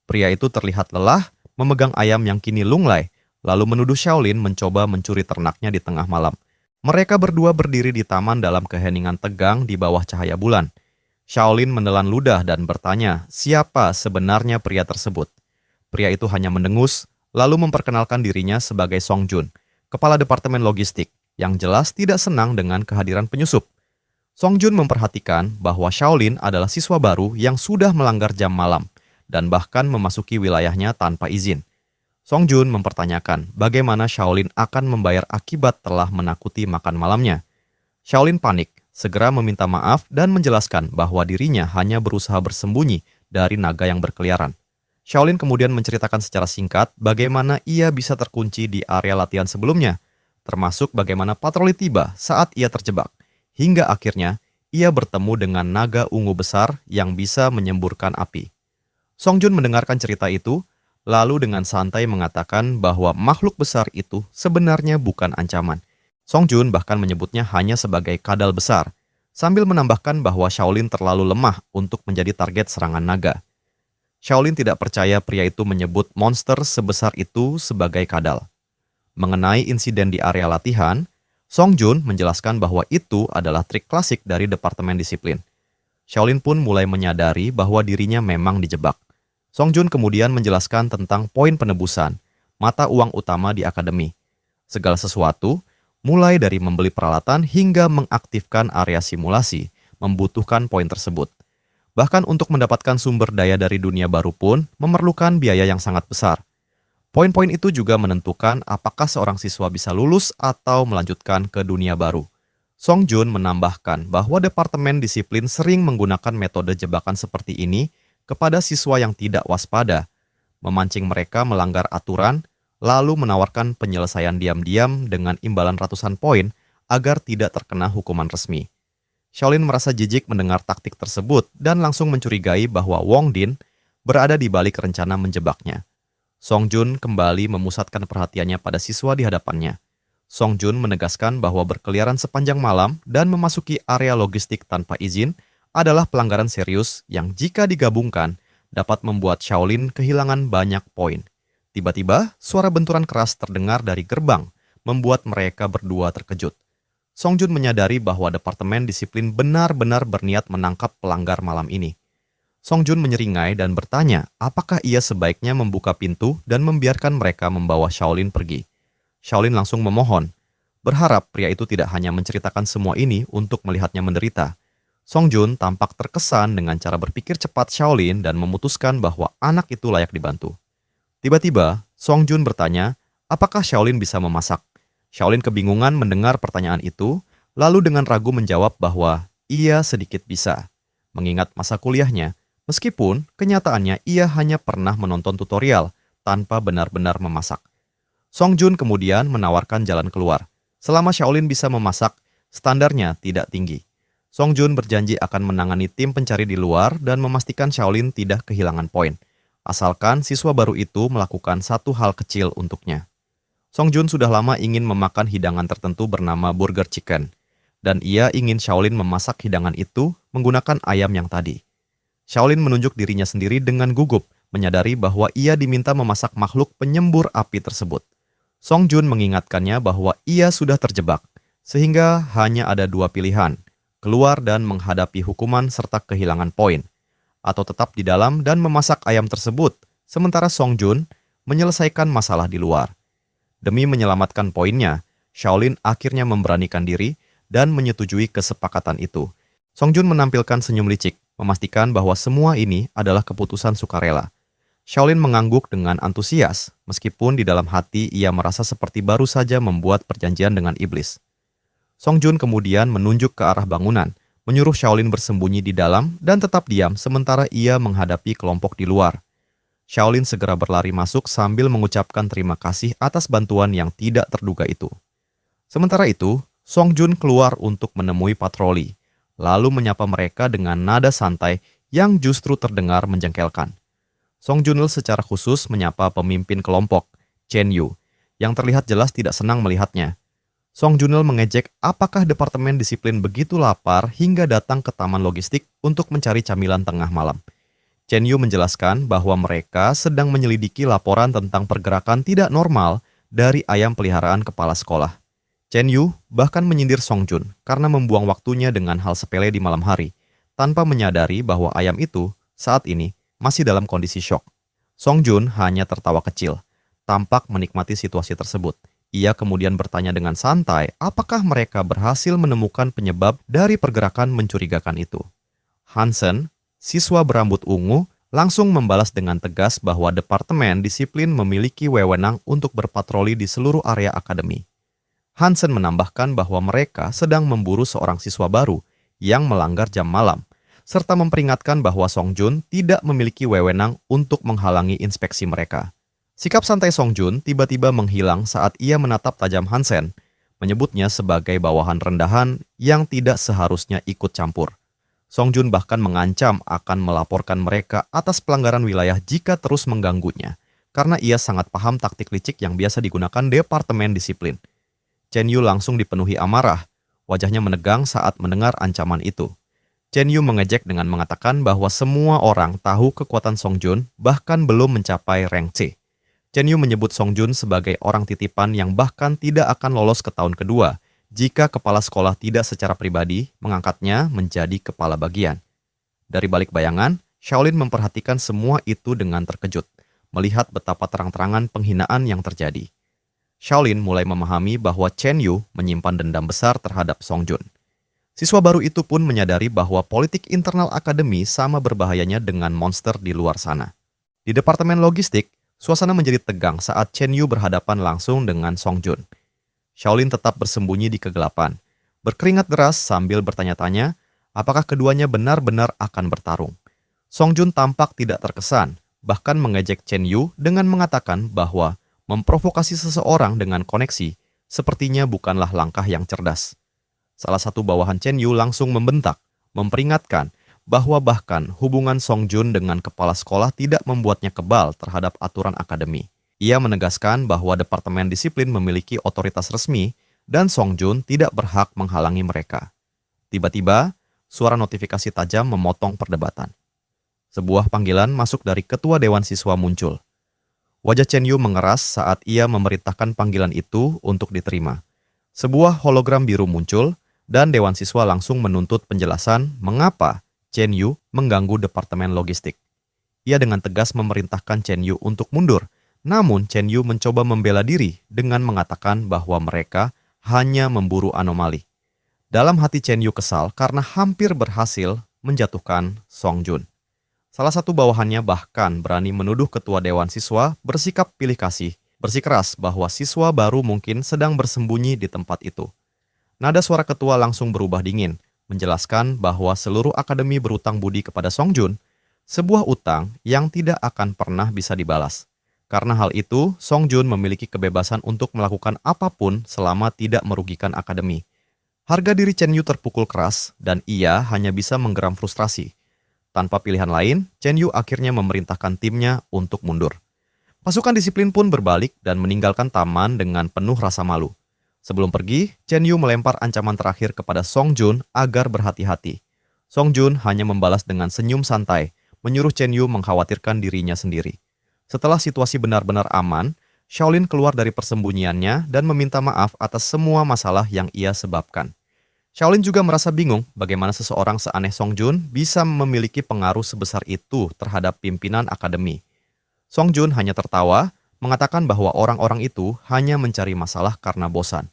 Pria itu terlihat lelah, memegang ayam yang kini lunglai, lalu menuduh Shaolin mencoba mencuri ternaknya di tengah malam. Mereka berdua berdiri di taman dalam keheningan tegang di bawah cahaya bulan. Shaolin menelan ludah dan bertanya siapa sebenarnya pria tersebut. Pria itu hanya mendengus, lalu memperkenalkan dirinya sebagai Song Jun, kepala departemen logistik, yang jelas tidak senang dengan kehadiran penyusup. Song Jun memperhatikan bahwa Shaolin adalah siswa baru yang sudah melanggar jam malam dan bahkan memasuki wilayahnya tanpa izin. Song Jun mempertanyakan bagaimana Shaolin akan membayar akibat telah menakuti makan malamnya. Shaolin panik, segera meminta maaf dan menjelaskan bahwa dirinya hanya berusaha bersembunyi dari naga yang berkeliaran. Shaolin kemudian menceritakan secara singkat bagaimana ia bisa terkunci di area latihan sebelumnya, termasuk bagaimana patroli tiba saat ia terjebak, hingga akhirnya ia bertemu dengan naga ungu besar yang bisa menyemburkan api. Song Jun mendengarkan cerita itu, lalu dengan santai mengatakan bahwa makhluk besar itu sebenarnya bukan ancaman. Song Jun bahkan menyebutnya hanya sebagai kadal besar, sambil menambahkan bahwa Shaolin terlalu lemah untuk menjadi target serangan naga. Shaolin tidak percaya pria itu menyebut monster sebesar itu sebagai kadal. Mengenai insiden di area latihan, Song Jun menjelaskan bahwa itu adalah trik klasik dari Departemen Disiplin. Shaolin pun mulai menyadari bahwa dirinya memang dijebak. Song Jun kemudian menjelaskan tentang poin penebusan, mata uang utama di akademi. Segala sesuatu, mulai dari membeli peralatan hingga mengaktifkan area simulasi, membutuhkan poin tersebut. Bahkan untuk mendapatkan sumber daya dari dunia baru pun memerlukan biaya yang sangat besar. Poin-poin itu juga menentukan apakah seorang siswa bisa lulus atau melanjutkan ke dunia baru. Song Jun menambahkan bahwa Departemen Disiplin sering menggunakan metode jebakan seperti ini kepada siswa yang tidak waspada, memancing mereka melanggar aturan, lalu menawarkan penyelesaian diam-diam dengan imbalan ratusan poin agar tidak terkena hukuman resmi. Shaolin merasa jijik mendengar taktik tersebut dan langsung mencurigai bahwa Wong Din berada di balik rencana menjebaknya. Song Jun kembali memusatkan perhatiannya pada siswa di hadapannya. Song Jun menegaskan bahwa berkeliaran sepanjang malam dan memasuki area logistik tanpa izin adalah pelanggaran serius yang jika digabungkan dapat membuat Shaolin kehilangan banyak poin. Tiba-tiba, suara benturan keras terdengar dari gerbang, membuat mereka berdua terkejut. Song Jun menyadari bahwa Departemen Disiplin benar-benar berniat menangkap pelanggar malam ini. Song Jun menyeringai dan bertanya apakah ia sebaiknya membuka pintu dan membiarkan mereka membawa Shaolin pergi. Shaolin langsung memohon, berharap pria itu tidak hanya menceritakan semua ini untuk melihatnya menderita. Song Jun tampak terkesan dengan cara berpikir cepat Shaolin dan memutuskan bahwa anak itu layak dibantu. Tiba-tiba, Song Jun bertanya, apakah Shaolin bisa memasak? Shaolin kebingungan mendengar pertanyaan itu, lalu dengan ragu menjawab bahwa ia sedikit bisa. Mengingat masa kuliahnya, meskipun kenyataannya ia hanya pernah menonton tutorial tanpa benar-benar memasak. Song Jun kemudian menawarkan jalan keluar. Selama Shaolin bisa memasak, standarnya tidak tinggi. Song Jun berjanji akan menangani tim pencari di luar dan memastikan Shaolin tidak kehilangan poin, asalkan siswa baru itu melakukan satu hal kecil untuknya. Song Jun sudah lama ingin memakan hidangan tertentu bernama burger chicken, dan ia ingin Shaolin memasak hidangan itu menggunakan ayam yang tadi. Shaolin menunjuk dirinya sendiri dengan gugup, menyadari bahwa ia diminta memasak makhluk penyembur api tersebut. Song Jun mengingatkannya bahwa ia sudah terjebak, sehingga hanya ada dua pilihan, keluar dan menghadapi hukuman serta kehilangan poin, atau tetap di dalam dan memasak ayam tersebut, sementara Song Jun menyelesaikan masalah di luar. Demi menyelamatkan poinnya, Shaolin akhirnya memberanikan diri dan menyetujui kesepakatan itu. Song Jun menampilkan senyum licik, memastikan bahwa semua ini adalah keputusan sukarela. Shaolin mengangguk dengan antusias, meskipun di dalam hati ia merasa seperti baru saja membuat perjanjian dengan iblis. Song Jun kemudian menunjuk ke arah bangunan, menyuruh Shaolin bersembunyi di dalam dan tetap diam sementara ia menghadapi kelompok di luar. Shaolin segera berlari masuk sambil mengucapkan terima kasih atas bantuan yang tidak terduga itu. Sementara itu, Song Jun keluar untuk menemui patroli, lalu menyapa mereka dengan nada santai yang justru terdengar menjengkelkan. Song Junil secara khusus menyapa pemimpin kelompok, Chen Yu, yang terlihat jelas tidak senang melihatnya. Song Junil mengejek apakah Departemen Disiplin begitu lapar hingga datang ke taman logistik untuk mencari camilan tengah malam. Chen Yu menjelaskan bahwa mereka sedang menyelidiki laporan tentang pergerakan tidak normal dari ayam peliharaan kepala sekolah. Chen Yu bahkan menyindir Song Jun karena membuang waktunya dengan hal sepele di malam hari, tanpa menyadari bahwa ayam itu saat ini masih dalam kondisi syok. Song Jun hanya tertawa kecil, tampak menikmati situasi tersebut. Ia kemudian bertanya dengan santai apakah mereka berhasil menemukan penyebab dari pergerakan mencurigakan itu. Hansen, siswa berambut ungu, langsung membalas dengan tegas bahwa Departemen Disiplin memiliki wewenang untuk berpatroli di seluruh area akademi. Hansen menambahkan bahwa mereka sedang memburu seorang siswa baru yang melanggar jam malam, serta memperingatkan bahwa Song Jun tidak memiliki wewenang untuk menghalangi inspeksi mereka. Sikap santai Song Jun tiba-tiba menghilang saat ia menatap tajam Hansen, menyebutnya sebagai bawahan rendahan yang tidak seharusnya ikut campur. Song Jun bahkan mengancam akan melaporkan mereka atas pelanggaran wilayah jika terus mengganggunya, karena ia sangat paham taktik licik yang biasa digunakan Departemen Disiplin. Chen Yu langsung dipenuhi amarah, wajahnya menegang saat mendengar ancaman itu. Chen Yu mengejek dengan mengatakan bahwa semua orang tahu kekuatan Song Jun bahkan belum mencapai rank C. Chen Yu menyebut Song Jun sebagai orang titipan yang bahkan tidak akan lolos ke tahun kedua jika kepala sekolah tidak secara pribadi mengangkatnya menjadi kepala bagian. Dari balik bayangan, Shaolin memperhatikan semua itu dengan terkejut, melihat betapa terang-terangan penghinaan yang terjadi. Shaolin mulai memahami bahwa Chen Yu menyimpan dendam besar terhadap Song Jun. Siswa baru itu pun menyadari bahwa politik internal akademi sama berbahayanya dengan monster di luar sana. Di Departemen Logistik, suasana menjadi tegang saat Chen Yu berhadapan langsung dengan Song Jun. Shaolin tetap bersembunyi di kegelapan, berkeringat deras sambil bertanya-tanya apakah keduanya benar-benar akan bertarung. Song Jun tampak tidak terkesan, bahkan mengejek Chen Yu dengan mengatakan bahwa memprovokasi seseorang dengan koneksi sepertinya bukanlah langkah yang cerdas. Salah satu bawahan Chen Yu langsung membentak, memperingatkan bahwa bahkan hubungan Song Jun dengan kepala sekolah tidak membuatnya kebal terhadap aturan akademi. Ia menegaskan bahwa Departemen Disiplin memiliki otoritas resmi dan Song Jun tidak berhak menghalangi mereka. Tiba-tiba, suara notifikasi tajam memotong perdebatan. Sebuah panggilan masuk dari ketua Dewan Siswa muncul. Wajah Chen Yu mengeras saat ia memerintahkan panggilan itu untuk diterima. Sebuah hologram biru muncul dan Dewan Siswa langsung menuntut penjelasan mengapa Chen Yu mengganggu Departemen Logistik. Ia dengan tegas memerintahkan Chen Yu untuk mundur, namun Chen Yu mencoba membela diri dengan mengatakan bahwa mereka hanya memburu anomali. Dalam hati Chen Yu kesal karena hampir berhasil menjatuhkan Song Jun. Salah satu bawahannya bahkan berani menuduh ketua Dewan Siswa bersikap pilih kasih, bersikeras bahwa siswa baru mungkin sedang bersembunyi di tempat itu. Nada suara ketua langsung berubah dingin, menjelaskan bahwa seluruh akademi berutang budi kepada Song Jun, sebuah utang yang tidak akan pernah bisa dibalas. Karena hal itu, Song Jun memiliki kebebasan untuk melakukan apapun selama tidak merugikan akademi. Harga diri Chen Yu terpukul keras dan ia hanya bisa menggeram frustrasi. Tanpa pilihan lain, Chen Yu akhirnya memerintahkan timnya untuk mundur. Pasukan disiplin pun berbalik dan meninggalkan taman dengan penuh rasa malu. Sebelum pergi, Chen Yu melempar ancaman terakhir kepada Song Jun agar berhati-hati. Song Jun hanya membalas dengan senyum santai, menyuruh Chen Yu mengkhawatirkan dirinya sendiri. Setelah situasi benar-benar aman, Shaolin keluar dari persembunyiannya dan meminta maaf atas semua masalah yang ia sebabkan. Shaolin juga merasa bingung bagaimana seseorang seaneh Song Jun bisa memiliki pengaruh sebesar itu terhadap pimpinan akademi. Song Jun hanya tertawa, mengatakan bahwa orang-orang itu hanya mencari masalah karena bosan.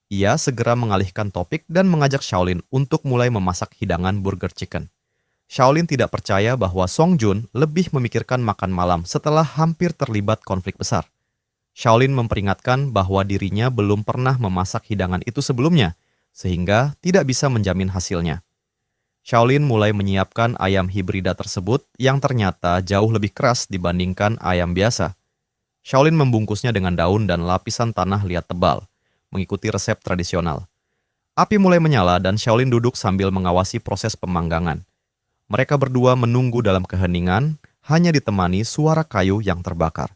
Ia segera mengalihkan topik dan mengajak Shaolin untuk mulai memasak hidangan burger chicken. Shaolin tidak percaya bahwa Song Jun lebih memikirkan makan malam setelah hampir terlibat konflik besar. Shaolin memperingatkan bahwa dirinya belum pernah memasak hidangan itu sebelumnya, sehingga tidak bisa menjamin hasilnya. Shaolin mulai menyiapkan ayam hibrida tersebut yang ternyata jauh lebih keras dibandingkan ayam biasa. Shaolin membungkusnya dengan daun dan lapisan tanah liat tebal, mengikuti resep tradisional. Api mulai menyala dan Shaolin duduk sambil mengawasi proses pemanggangan. Mereka berdua menunggu dalam keheningan, hanya ditemani suara kayu yang terbakar.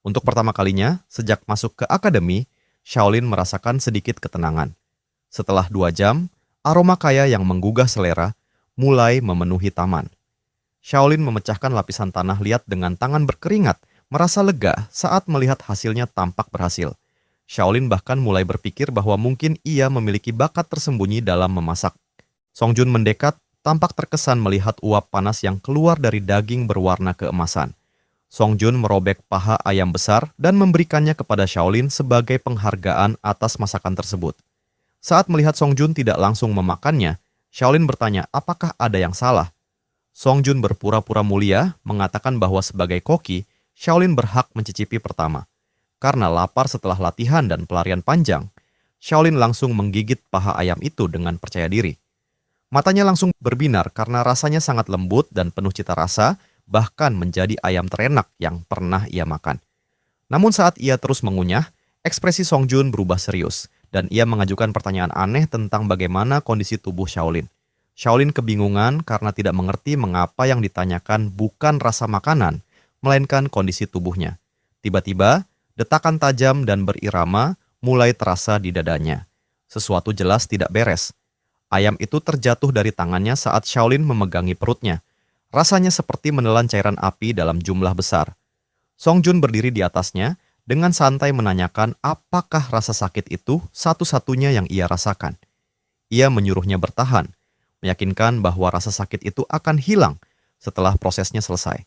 Untuk pertama kalinya, sejak masuk ke akademi, Shaolin merasakan sedikit ketenangan. Setelah 2 jam, aroma kaya yang menggugah selera mulai memenuhi taman. Shaolin memecahkan lapisan tanah liat dengan tangan berkeringat, merasa lega saat melihat hasilnya tampak berhasil. Shaolin bahkan mulai berpikir bahwa mungkin ia memiliki bakat tersembunyi dalam memasak. Song Jun mendekat, tampak terkesan melihat uap panas yang keluar dari daging berwarna keemasan. Song Jun merobek paha ayam besar dan memberikannya kepada Shaolin sebagai penghargaan atas masakan tersebut. Saat melihat Song Jun tidak langsung memakannya, Shaolin bertanya apakah ada yang salah. Song Jun berpura-pura mulia, mengatakan bahwa sebagai koki, Shaolin berhak mencicipi pertama. Karena lapar setelah latihan dan pelarian panjang, Shaolin langsung menggigit paha ayam itu dengan percaya diri. Matanya langsung berbinar karena rasanya sangat lembut dan penuh cita rasa, bahkan menjadi ayam terenak yang pernah ia makan. Namun saat ia terus mengunyah, ekspresi Song Jun berubah serius, dan ia mengajukan pertanyaan aneh tentang bagaimana kondisi tubuh Shaolin. Shaolin kebingungan karena tidak mengerti mengapa yang ditanyakan bukan rasa makanan, melainkan kondisi tubuhnya. Tiba-tiba, detakan tajam dan berirama mulai terasa di dadanya. Sesuatu jelas tidak beres. Ayam itu terjatuh dari tangannya saat Shaolin memegangi perutnya. Rasanya seperti menelan cairan api dalam jumlah besar. Song Jun berdiri di atasnya dengan santai menanyakan apakah rasa sakit itu satu-satunya yang ia rasakan. Ia menyuruhnya bertahan, meyakinkan bahwa rasa sakit itu akan hilang setelah prosesnya selesai.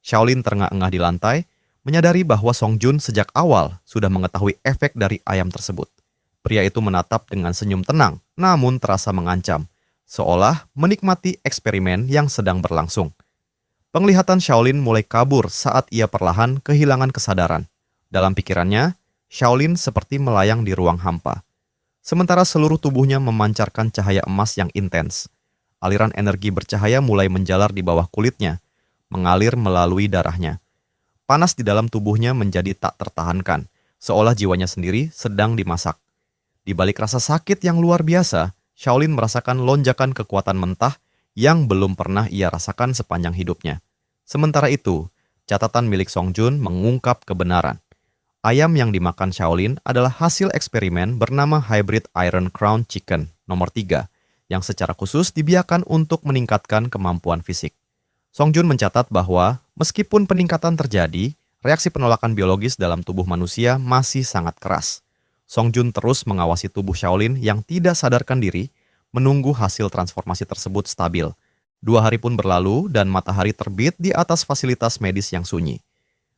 Shaolin terengah-engah di lantai, menyadari bahwa Song Jun sejak awal sudah mengetahui efek dari ayam tersebut. Pria itu menatap dengan senyum tenang, namun terasa mengancam, seolah menikmati eksperimen yang sedang berlangsung. Penglihatan Shaolin mulai kabur saat ia perlahan kehilangan kesadaran. Dalam pikirannya, Shaolin seperti melayang di ruang hampa. Sementara seluruh tubuhnya memancarkan cahaya emas yang intens. Aliran energi bercahaya mulai menjalar di bawah kulitnya, mengalir melalui darahnya. Panas di dalam tubuhnya menjadi tak tertahankan, seolah jiwanya sendiri sedang dimasak. Di balik rasa sakit yang luar biasa, Shaolin merasakan lonjakan kekuatan mentah yang belum pernah ia rasakan sepanjang hidupnya. Sementara itu, catatan milik Song Jun mengungkap kebenaran. Ayam yang dimakan Shaolin adalah hasil eksperimen bernama Hybrid Iron Crown Chicken nomor 3, yang secara khusus dibiarkan untuk meningkatkan kemampuan fisik. Song Jun mencatat bahwa meskipun peningkatan terjadi, reaksi penolakan biologis dalam tubuh manusia masih sangat keras. Song Jun terus mengawasi tubuh Shaolin yang tidak sadarkan diri, menunggu hasil transformasi tersebut stabil. 2 hari pun berlalu dan matahari terbit di atas fasilitas medis yang sunyi.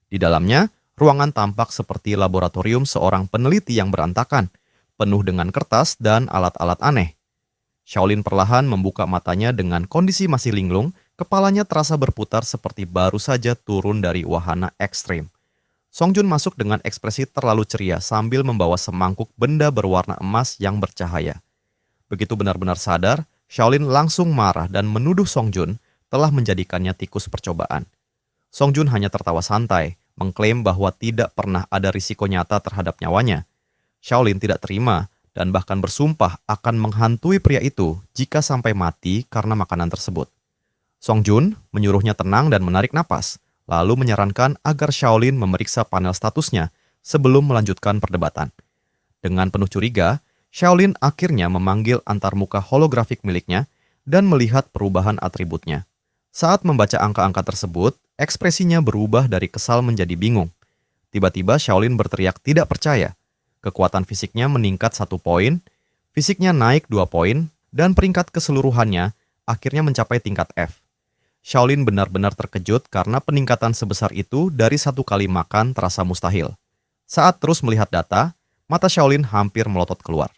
Di dalamnya, ruangan tampak seperti laboratorium seorang peneliti yang berantakan, penuh dengan kertas dan alat-alat aneh. Shaolin perlahan membuka matanya dengan kondisi masih linglung, kepalanya terasa berputar seperti baru saja turun dari wahana ekstrim. Song Jun masuk dengan ekspresi terlalu ceria sambil membawa semangkuk benda berwarna emas yang bercahaya. Begitu benar-benar sadar, Shaolin langsung marah dan menuduh Song Jun telah menjadikannya tikus percobaan. Song Jun hanya tertawa santai, mengklaim bahwa tidak pernah ada risiko nyata terhadap nyawanya. Shaolin tidak terima dan bahkan bersumpah akan menghantui pria itu jika sampai mati karena makanan tersebut. Song Jun menyuruhnya tenang dan menarik napas, lalu menyarankan agar Shaolin memeriksa panel statusnya sebelum melanjutkan perdebatan. Dengan penuh curiga, Shaolin akhirnya memanggil antarmuka holografik miliknya dan melihat perubahan atributnya. Saat membaca angka-angka tersebut, ekspresinya berubah dari kesal menjadi bingung. Tiba-tiba Shaolin berteriak tidak percaya. Kekuatan fisiknya meningkat 1 poin, fisiknya naik 2 poin, dan peringkat keseluruhannya akhirnya mencapai tingkat F. Shaolin benar-benar terkejut karena peningkatan sebesar itu dari 1 kali makan terasa mustahil. Saat terus melihat data, mata Shaolin hampir melotot keluar.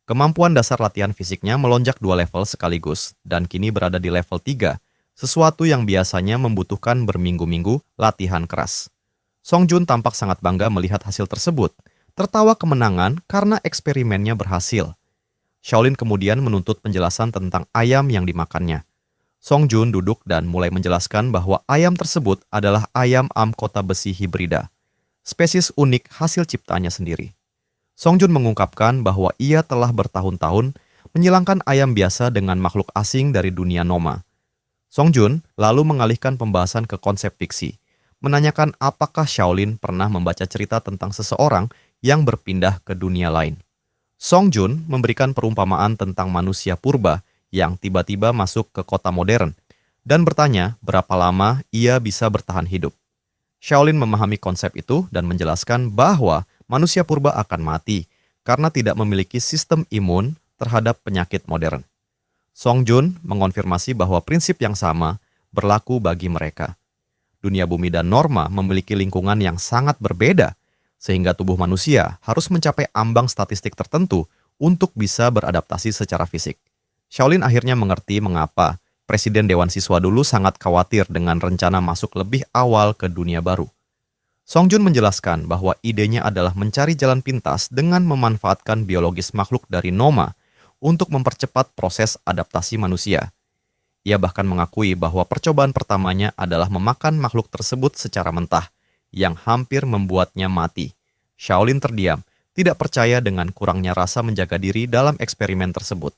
Kemampuan dasar latihan fisiknya melonjak 2 level sekaligus dan kini berada di level 3, sesuatu yang biasanya membutuhkan berminggu-minggu latihan keras. Song Jun tampak sangat bangga melihat hasil tersebut, tertawa kemenangan karena eksperimennya berhasil. Shaolin kemudian menuntut penjelasan tentang ayam yang dimakannya. Song Jun duduk dan mulai menjelaskan bahwa ayam tersebut adalah ayam amkota besi hibrida, spesies unik hasil ciptaannya sendiri. Song Jun mengungkapkan bahwa ia telah bertahun-tahun menyilangkan ayam biasa dengan makhluk asing dari dunia Noma. Song Jun lalu mengalihkan pembahasan ke konsep fiksi, menanyakan apakah Shaolin pernah membaca cerita tentang seseorang yang berpindah ke dunia lain. Song Jun memberikan perumpamaan tentang manusia purba yang tiba-tiba masuk ke kota modern dan bertanya berapa lama ia bisa bertahan hidup. Shaolin memahami konsep itu dan menjelaskan bahwa manusia purba akan mati karena tidak memiliki sistem imun terhadap penyakit modern. Song Jun mengonfirmasi bahwa prinsip yang sama berlaku bagi mereka. Dunia bumi dan Norma memiliki lingkungan yang sangat berbeda, sehingga tubuh manusia harus mencapai ambang statistik tertentu untuk bisa beradaptasi secara fisik. Shaolin akhirnya mengerti mengapa Presiden Dewan Siswa dulu sangat khawatir dengan rencana masuk lebih awal ke dunia baru. Songjun menjelaskan bahwa idenya adalah mencari jalan pintas dengan memanfaatkan biologis makhluk dari Noma untuk mempercepat proses adaptasi manusia. Ia bahkan mengakui bahwa percobaan pertamanya adalah memakan makhluk tersebut secara mentah, yang hampir membuatnya mati. Shaolin terdiam, tidak percaya dengan kurangnya rasa menjaga diri dalam eksperimen tersebut.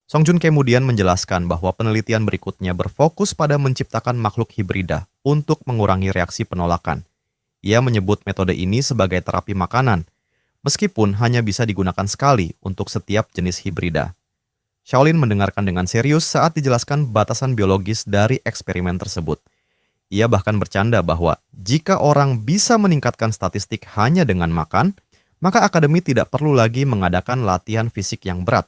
Songjun kemudian menjelaskan bahwa penelitian berikutnya berfokus pada menciptakan makhluk hibrida untuk mengurangi reaksi penolakan. Ia menyebut metode ini sebagai terapi makanan, meskipun hanya bisa digunakan sekali untuk setiap jenis hibrida. Shaolin mendengarkan dengan serius saat dijelaskan batasan biologis dari eksperimen tersebut. Ia bahkan bercanda bahwa jika orang bisa meningkatkan statistik hanya dengan makan, maka akademi tidak perlu lagi mengadakan latihan fisik yang berat.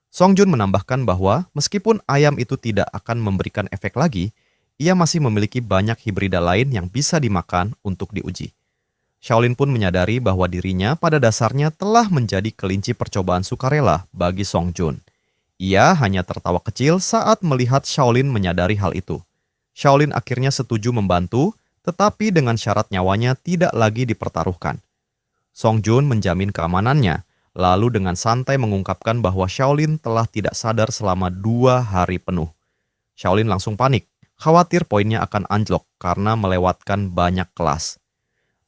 Songjun menambahkan bahwa meskipun ayam itu tidak akan memberikan efek lagi, ia masih memiliki banyak hibrida lain yang bisa dimakan untuk diuji. Shaolin pun menyadari bahwa dirinya pada dasarnya telah menjadi kelinci percobaan sukarela bagi Songjun. Ia hanya tertawa kecil saat melihat Shaolin menyadari hal itu. Shaolin akhirnya setuju membantu, tetapi dengan syarat nyawanya tidak lagi dipertaruhkan. Songjun menjamin keamanannya, lalu dengan santai mengungkapkan bahwa Shaolin telah tidak sadar selama 2 hari penuh. Shaolin langsung panik, khawatir poinnya akan anjlok karena melewatkan banyak kelas.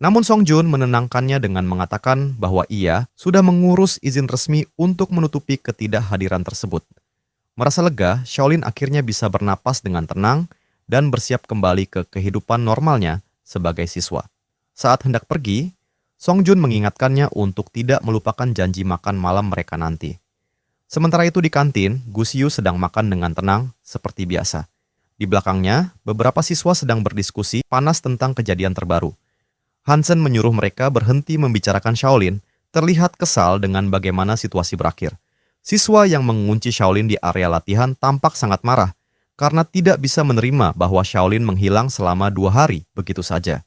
Namun Songjun menenangkannya dengan mengatakan bahwa ia sudah mengurus izin resmi untuk menutupi ketidakhadiran tersebut. Merasa lega, Shaolin akhirnya bisa bernapas dengan tenang dan bersiap kembali ke kehidupan normalnya sebagai siswa. Saat hendak pergi, Songjun mengingatkannya untuk tidak melupakan janji makan malam mereka nanti. Sementara itu di kantin, Gusiyu sedang makan dengan tenang seperti biasa. Di belakangnya, beberapa siswa sedang berdiskusi panas tentang kejadian terbaru. Hansen menyuruh mereka berhenti membicarakan Shaolin, terlihat kesal dengan bagaimana situasi berakhir. Siswa yang mengunci Shaolin di area latihan tampak sangat marah, karena tidak bisa menerima bahwa Shaolin menghilang selama 2 hari begitu saja.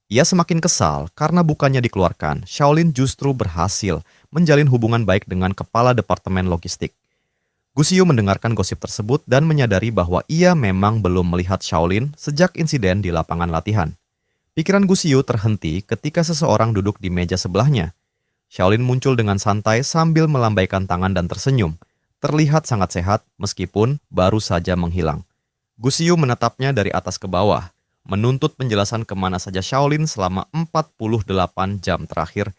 Ia semakin kesal karena bukannya dikeluarkan, Shaolin justru berhasil menjalin hubungan baik dengan kepala departemen logistik. Gusiyu mendengarkan gosip tersebut dan menyadari bahwa ia memang belum melihat Shaolin sejak insiden di lapangan latihan. Pikiran Gusiyu terhenti ketika seseorang duduk di meja sebelahnya. Shaolin muncul dengan santai sambil melambaikan tangan dan tersenyum. Terlihat sangat sehat meskipun baru saja menghilang. Gusiyu menatapnya dari atas ke bawah, menuntut penjelasan kemana saja Shaolin selama 48 jam terakhir